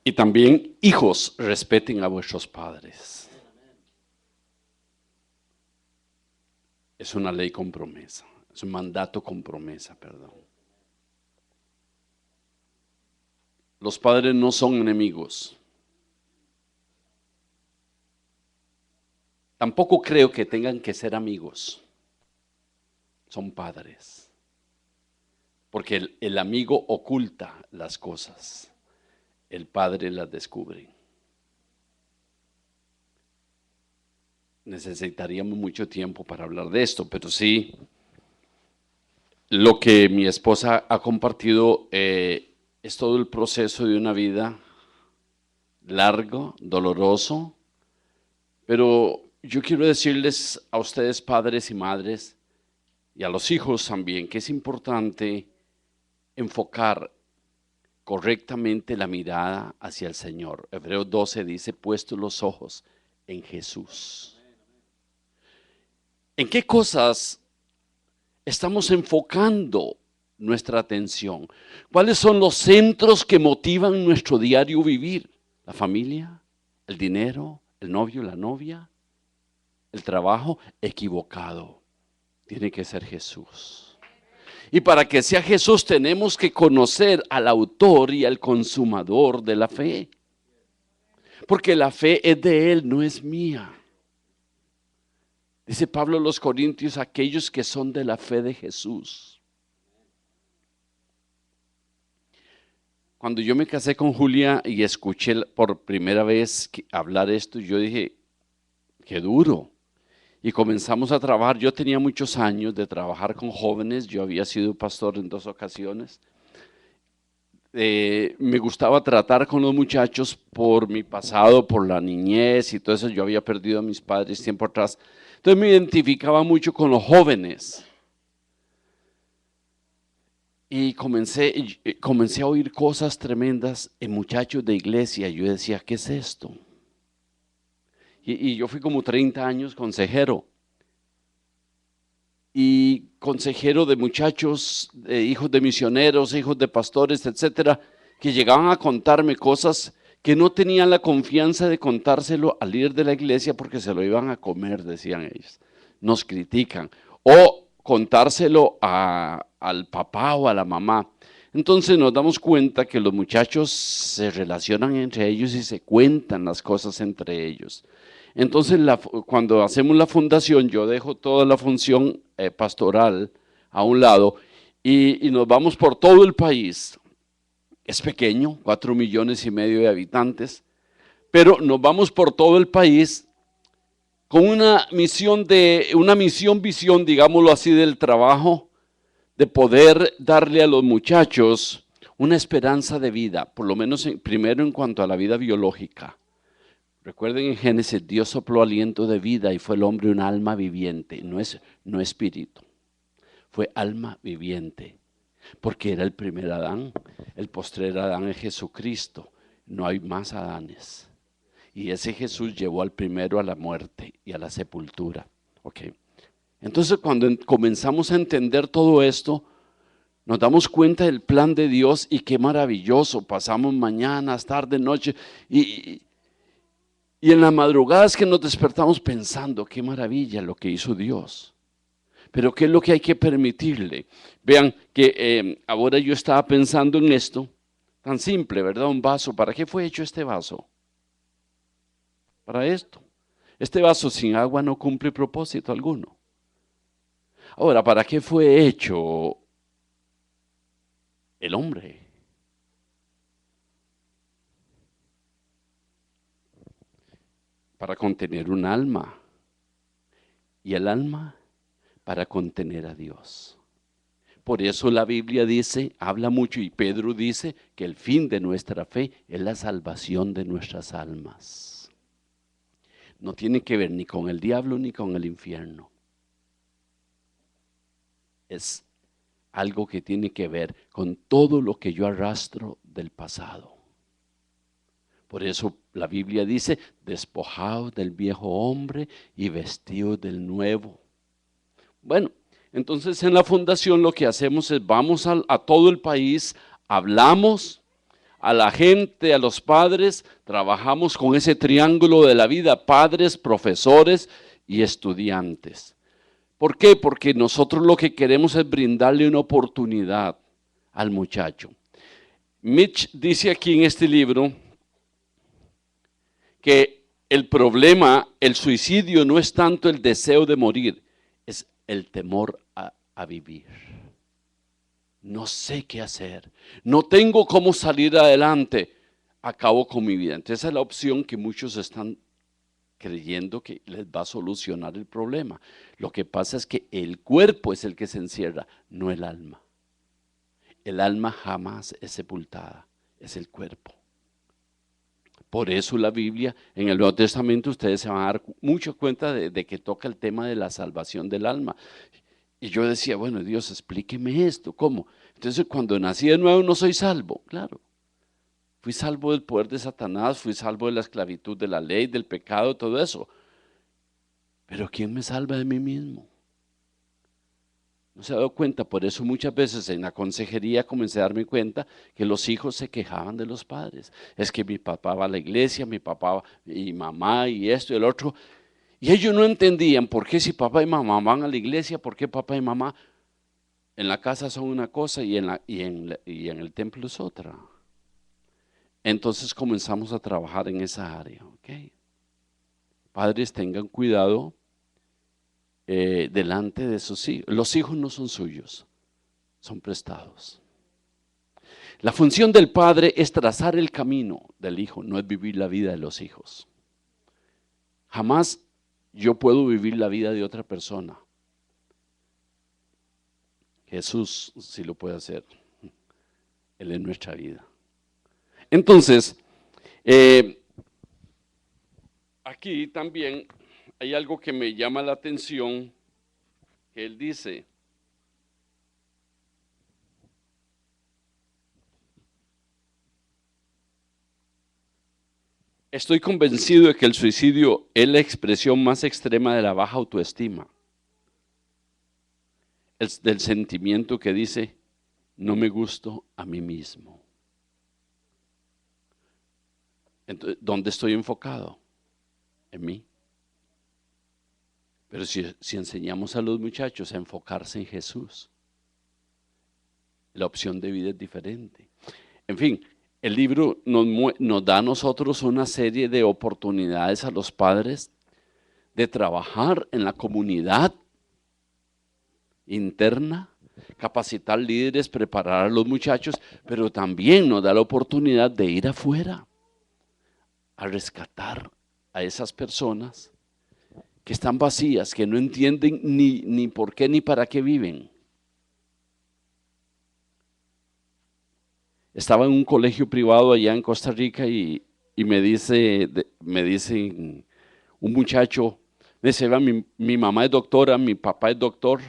Y también, hijos, respeten a vuestros padres. Es una ley con promesa, es un mandato con promesa, perdón. Los padres no son enemigos. Tampoco creo que tengan que ser amigos. Son padres. Porque el amigo oculta las cosas. El padre las descubre. Necesitaríamos mucho tiempo para hablar de esto, pero sí, lo que mi esposa ha compartido es todo el proceso de una vida largo, doloroso, pero yo quiero decirles a ustedes, padres y madres, y a los hijos también, que es importante enfocar correctamente la mirada hacia el Señor. Hebreos 12 dice, puestos los ojos en Jesús. ¿En qué cosas estamos enfocando nuestra atención? ¿Cuáles son los centros que motivan nuestro diario vivir? ¿La familia? ¿El dinero? ¿El novio? ¿La novia? ¿El trabajo? Equivocado. Tiene que ser Jesús. Y para que sea Jesús tenemos que conocer al autor y al consumador de la fe. Porque la fe es de Él, no es mía. Dice Pablo a los Corintios, aquellos que son de la fe de Jesús. Cuando yo me casé con Julia y escuché por primera vez hablar esto, yo dije, qué duro. Y comenzamos a trabajar. Yo tenía muchos años de trabajar con jóvenes, yo había sido pastor en 2 ocasiones. Me gustaba tratar con los muchachos por mi pasado, por la niñez y todo eso. Yo había perdido a mis padres tiempo atrás. Entonces me identificaba mucho con los jóvenes. Y comencé a oír cosas tremendas en muchachos de iglesia. Yo decía, ¿qué es esto? Y yo fui como 30 años consejero. Y consejero de muchachos, hijos de misioneros, hijos de pastores, etcétera, que llegaban a contarme cosas que no tenían la confianza de contárselo al líder de la iglesia porque se lo iban a comer, decían ellos. Nos critican. O contárselo al papá o a la mamá. Entonces nos damos cuenta que los muchachos se relacionan entre ellos y se cuentan las cosas entre ellos. Entonces cuando hacemos la fundación, yo dejo toda la función pastoral a un lado y nos vamos por todo el país. Es pequeño, 4,5 millones de habitantes, pero nos vamos por todo el país con una misión, visión, digámoslo así, del trabajo, de poder darle a los muchachos una esperanza de vida, por lo menos primero en cuanto a la vida biológica. Recuerden en Génesis, Dios sopló aliento de vida y fue el hombre un alma viviente, no espíritu, fue alma viviente, porque era el primer Adán, el postrer Adán es Jesucristo, no hay más Adanes. Y ese Jesús llevó al primero a la muerte y a la sepultura. Okay. Entonces cuando comenzamos a entender todo esto, Nos damos cuenta del plan de Dios y qué maravilloso. Pasamos mañanas, tarde, noche y en las madrugadas que nos despertamos pensando, qué maravilla lo que hizo Dios. Pero ¿qué es lo que hay que permitirle? Vean que ahora yo estaba pensando en esto, tan simple, ¿verdad? Un vaso. ¿Para qué fue hecho este vaso? Para esto. Este vaso sin agua no cumple propósito alguno. Ahora, ¿para qué fue hecho el hombre? Para contener un alma. Y el alma para contener a Dios. Por eso la Biblia dice, habla mucho y Pedro dice que el fin de nuestra fe es la salvación de nuestras almas. No tiene que ver ni con el diablo ni con el infierno. Es algo que tiene que ver con todo lo que yo arrastro del pasado. Por eso la Biblia dice, despojaos del viejo hombre y vestidos del nuevo. Bueno, entonces en la fundación lo que hacemos es vamos a todo el país, hablamos a la gente, a los padres, trabajamos con ese triángulo de la vida, padres, profesores y estudiantes. ¿Por qué? Porque nosotros lo que queremos es brindarle una oportunidad al muchacho. Mitch dice aquí en este libro que el problema, el suicidio no es tanto el deseo de morir, es el temor a vivir. No sé qué hacer, no tengo cómo salir adelante, acabo con mi vida. Entonces esa es la opción que muchos están creyendo que les va a solucionar el problema. Lo que pasa es que el cuerpo es el que se encierra, no el alma. El alma jamás es sepultada, es el cuerpo. Por eso la Biblia, en el Nuevo Testamento, ustedes se van a dar mucho cuenta de que toca el tema de la salvación del alma. Y yo decía, bueno, Dios, explíqueme esto, ¿cómo? Entonces, cuando nací de nuevo no soy salvo, claro. Fui salvo del poder de Satanás, fui salvo de la esclavitud de la ley, del pecado, todo eso. Pero ¿quién me salva de mí mismo? No se ha dado cuenta, por eso muchas veces en la consejería comencé a darme cuenta que los hijos se quejaban de los padres. Es que mi papá va a la iglesia, mi papá y mamá y esto y el otro. Y ellos no entendían por qué si papá y mamá van a la iglesia, por qué papá y mamá en la casa son una cosa y en el templo es otra. Entonces comenzamos a trabajar en esa área. ¿Okay? Padres, tengan cuidado delante de sus hijos. Los hijos no son suyos, son prestados. La función del padre es trazar el camino del hijo, no es vivir la vida de los hijos. Jamás yo puedo vivir la vida de otra persona. Jesús sí lo puede hacer. Él es nuestra vida. Entonces, aquí también hay algo que me llama la atención, que él dice, estoy convencido de que el suicidio es la expresión más extrema de la baja autoestima, del sentimiento que dice, no me gusto a mí mismo. Entonces, ¿dónde estoy enfocado? En mí. Pero si enseñamos a los muchachos a enfocarse en Jesús, la opción de vida es diferente. En fin, el libro nos da a nosotros una serie de oportunidades a los padres de trabajar en la comunidad interna, capacitar líderes, preparar a los muchachos, pero también nos da la oportunidad de ir afuera a rescatar a esas personas que están vacías, que no entienden ni por qué ni para qué viven. Estaba en un colegio privado allá en Costa Rica y me dice un muchacho, me dice, mi mamá es doctora, mi papá es doctor,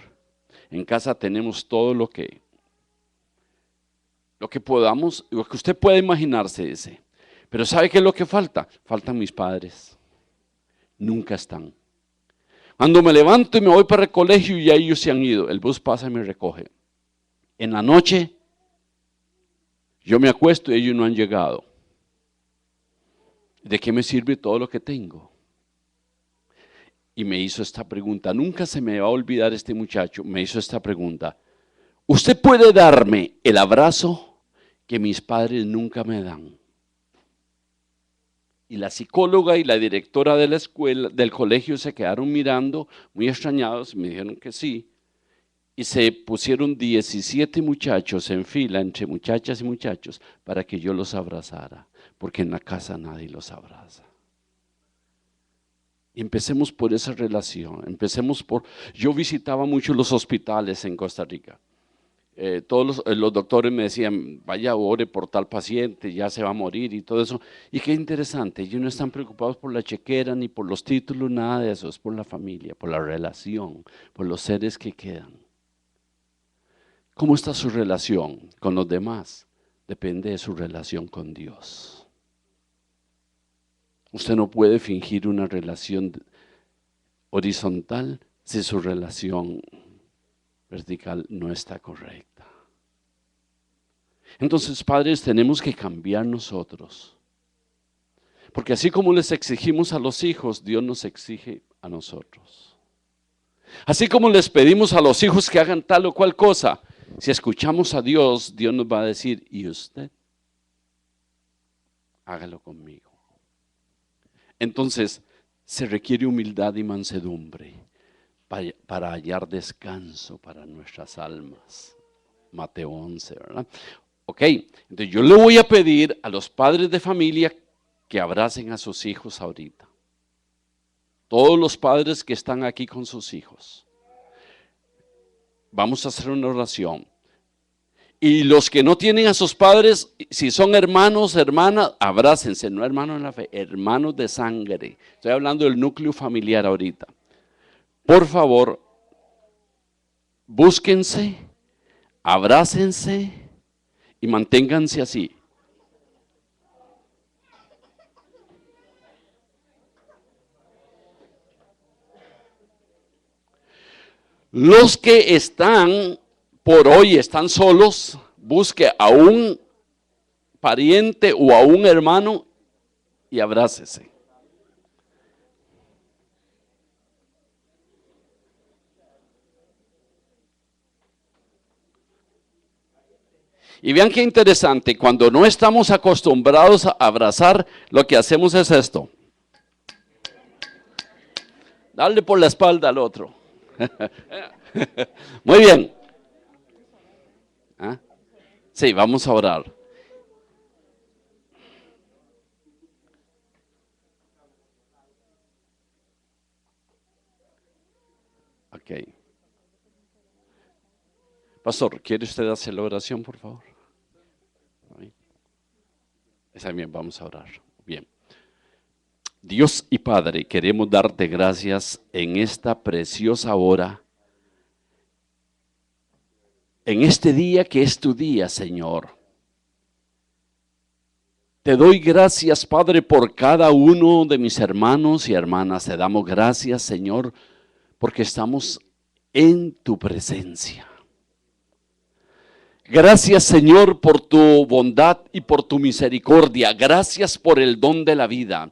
en casa tenemos todo lo que podamos, lo que usted pueda imaginarse, dice. Pero ¿sabe qué es lo que falta? Faltan mis padres. Nunca están. Cuando me levanto y me voy para el colegio, ya ellos se han ido. El bus pasa y me recoge. En la noche, yo me acuesto y ellos no han llegado. ¿De qué me sirve todo lo que tengo? Y me hizo esta pregunta, nunca se me va a olvidar este muchacho, me hizo esta pregunta. ¿Usted puede darme el abrazo que mis padres nunca me dan? Y la psicóloga y la directora de la escuela, del colegio, se quedaron mirando, muy extrañados, y me dijeron que sí. Y se pusieron 17 muchachos en fila, entre muchachas y muchachos, para que yo los abrazara, porque en la casa nadie los abraza. Y empecemos por esa relación, yo visitaba mucho los hospitales en Costa Rica. Todos los doctores me decían, vaya, ore por tal paciente, ya se va a morir y todo eso. Y qué interesante, ellos no están preocupados por la chequera, ni por los títulos, nada de eso, es por la familia, por la relación, por los seres que quedan. ¿Cómo está su relación con los demás? Depende de su relación con Dios. Usted no puede fingir una relación horizontal si su relación vertical no está correcta. Entonces, padres, tenemos que cambiar nosotros. Porque así como les exigimos a los hijos, Dios nos exige a nosotros. Así como les pedimos a los hijos que hagan tal o cual cosa, si escuchamos a Dios, Dios nos va a decir, ¿y usted? Hágalo conmigo. Entonces, se requiere humildad y mansedumbre para hallar descanso para nuestras almas. Mateo 11, ¿verdad? Ok, entonces yo le voy a pedir a los padres de familia que abracen a sus hijos ahorita. Todos los padres que están aquí con sus hijos. Vamos a hacer una oración. Y los que no tienen a sus padres, si son hermanos, hermanas, abrácense, no hermanos en la fe, hermanos de sangre. Estoy hablando del núcleo familiar ahorita. Por favor, búsquense, abrácense y manténganse así. Los que están por hoy, están solos, busque a un pariente o a un hermano y abrácese. Y vean qué interesante, cuando no estamos acostumbrados a abrazar, lo que hacemos es esto. Darle por la espalda al otro. Muy bien. ¿Ah? Sí, vamos a orar. Ok. Pastor, ¿quiere usted hacer la oración, por favor? Está bien, vamos a orar. Bien. Dios y Padre, queremos darte gracias en esta preciosa hora, en este día que es tu día, Señor. Te doy gracias, Padre, por cada uno de mis hermanos y hermanas. Te damos gracias, Señor, porque estamos en tu presencia. Gracias, Señor, por tu bondad y por tu misericordia. Gracias por el don de la vida.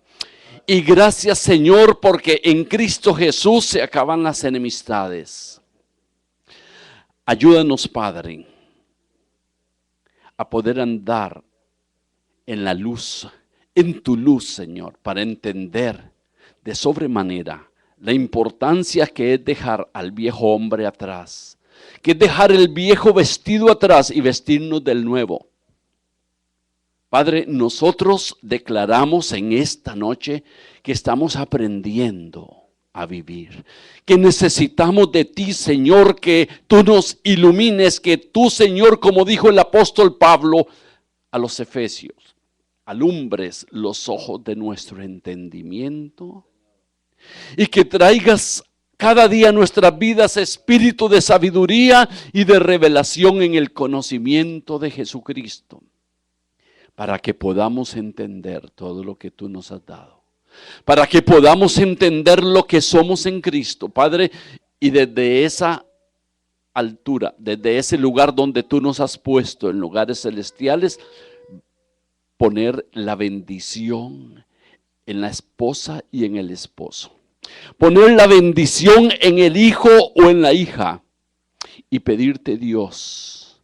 Y gracias, Señor, porque en Cristo Jesús se acaban las enemistades. Ayúdanos, Padre, a poder andar en la luz, en tu luz, Señor, para entender de sobremanera la importancia que es dejar al viejo hombre atrás, que es dejar el viejo vestido atrás y vestirnos del nuevo. Padre, nosotros declaramos en esta noche que estamos aprendiendo a vivir, que necesitamos de ti, Señor, que tú nos ilumines, que tú, Señor, como dijo el apóstol Pablo a los Efesios, alumbres los ojos de nuestro entendimiento y que traigas cada día a nuestras vidas espíritu de sabiduría y de revelación en el conocimiento de Jesucristo, para que podamos entender todo lo que tú nos has dado, para que podamos entender lo que somos en Cristo, Padre, y desde esa altura, desde ese lugar donde tú nos has puesto en lugares celestiales, poner la bendición en la esposa y en el esposo. Poner la bendición en el hijo o en la hija y pedirte, Dios,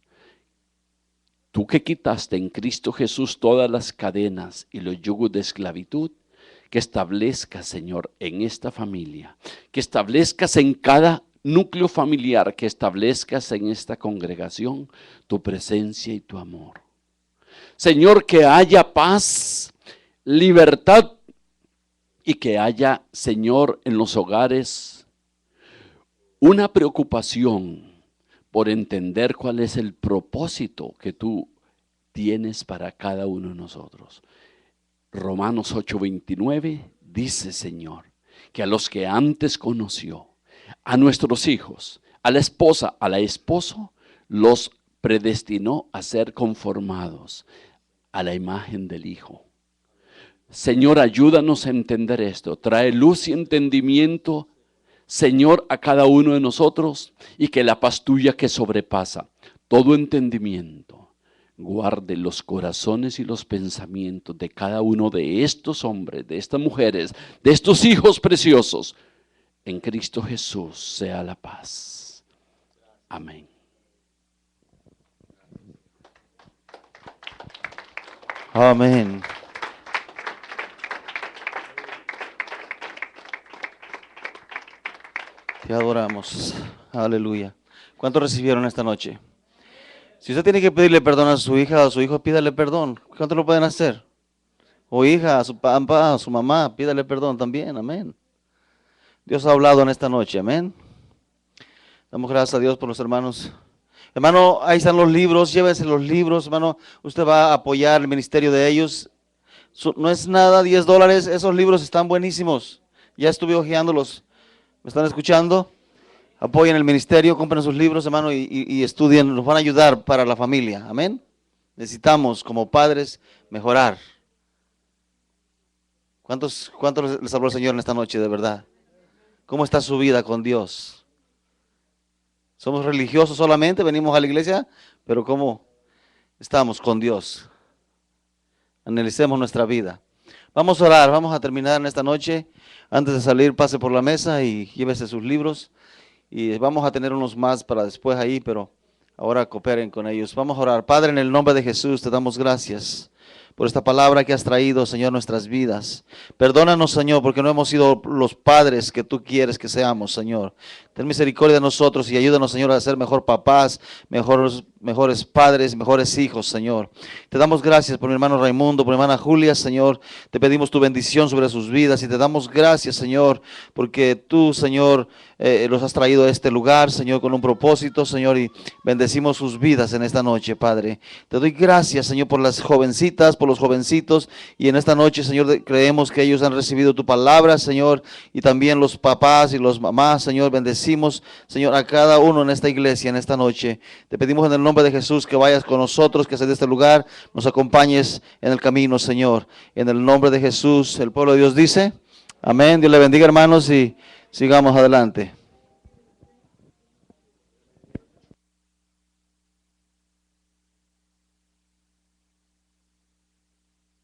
tú que quitaste en Cristo Jesús todas las cadenas y los yugos de esclavitud, que establezcas, Señor, en esta familia, que establezcas en cada núcleo familiar, que establezcas en esta congregación tu presencia y tu amor. Señor, que haya paz, libertad y que haya, Señor, en los hogares una preocupación por entender cuál es el propósito que tú tienes para cada uno de nosotros. Romanos 8:29 dice, Señor, que a los que antes conoció, a nuestros hijos, a la esposa, al esposo, los predestinó a ser conformados a la imagen del Hijo. Señor, ayúdanos a entender esto. Trae luz y entendimiento, Señor, a cada uno de nosotros, y que la paz tuya que sobrepasa todo entendimiento, guarde los corazones y los pensamientos de cada uno de estos hombres, de estas mujeres, de estos hijos preciosos. En Cristo Jesús sea la paz. Amén. Amén. Te adoramos. Aleluya. ¿Cuántos recibieron esta noche? Si usted tiene que pedirle perdón a su hija o a su hijo, pídale perdón. ¿Cuántos lo pueden hacer? O hija, a su papá, a su mamá, pídale perdón también. Amén. Dios ha hablado en esta noche. Amén. Damos gracias a Dios por los hermanos. Hermano, ahí están los libros. Llévense los libros, hermano. Usted va a apoyar el ministerio de ellos. No es nada, $10. Esos libros están buenísimos. Ya estuve hojeándolos. ¿Me están escuchando? Apoyen el ministerio, compren sus libros, hermano, y estudien. Nos van a ayudar para la familia. Amén. Necesitamos, como padres, mejorar. ¿Cuántos les habló el Señor en esta noche, de verdad? ¿Cómo está su vida con Dios? ¿Somos religiosos solamente? ¿Venimos a la iglesia? Pero ¿cómo estamos con Dios? Analicemos nuestra vida. Vamos a orar, vamos a terminar en esta noche. Antes de salir, pase por la mesa y llévese sus libros. Y vamos a tener unos más para después ahí, pero ahora cooperen con ellos. Vamos a orar. Padre, en el nombre de Jesús, te damos gracias por esta palabra que has traído, Señor, nuestras vidas. Perdónanos, Señor, porque no hemos sido los padres que tú quieres que seamos, Señor. Ten misericordia de nosotros y ayúdanos, Señor, a ser mejor papás, mejores padres, mejores hijos, Señor. Te damos gracias por mi hermano Raimundo, por mi hermana Julia, Señor. Te pedimos tu bendición sobre sus vidas y te damos gracias, Señor, porque tú, Señor, los has traído a este lugar, Señor, con un propósito, Señor, y bendecimos sus vidas en esta noche, Padre. Te doy gracias, Señor, por las jovencitas, por los jovencitos, y en esta noche, Señor, creemos que ellos han recibido tu palabra, Señor, y también los papás y los mamás, Señor, bendecimos, Señor, a cada uno en esta iglesia, en esta noche. Te pedimos en el nombre de Jesús que vayas con nosotros, que seas de este lugar, nos acompañes en el camino, Señor. En el nombre de Jesús, el pueblo de Dios dice, amén. Dios le bendiga, hermanos, y sigamos adelante.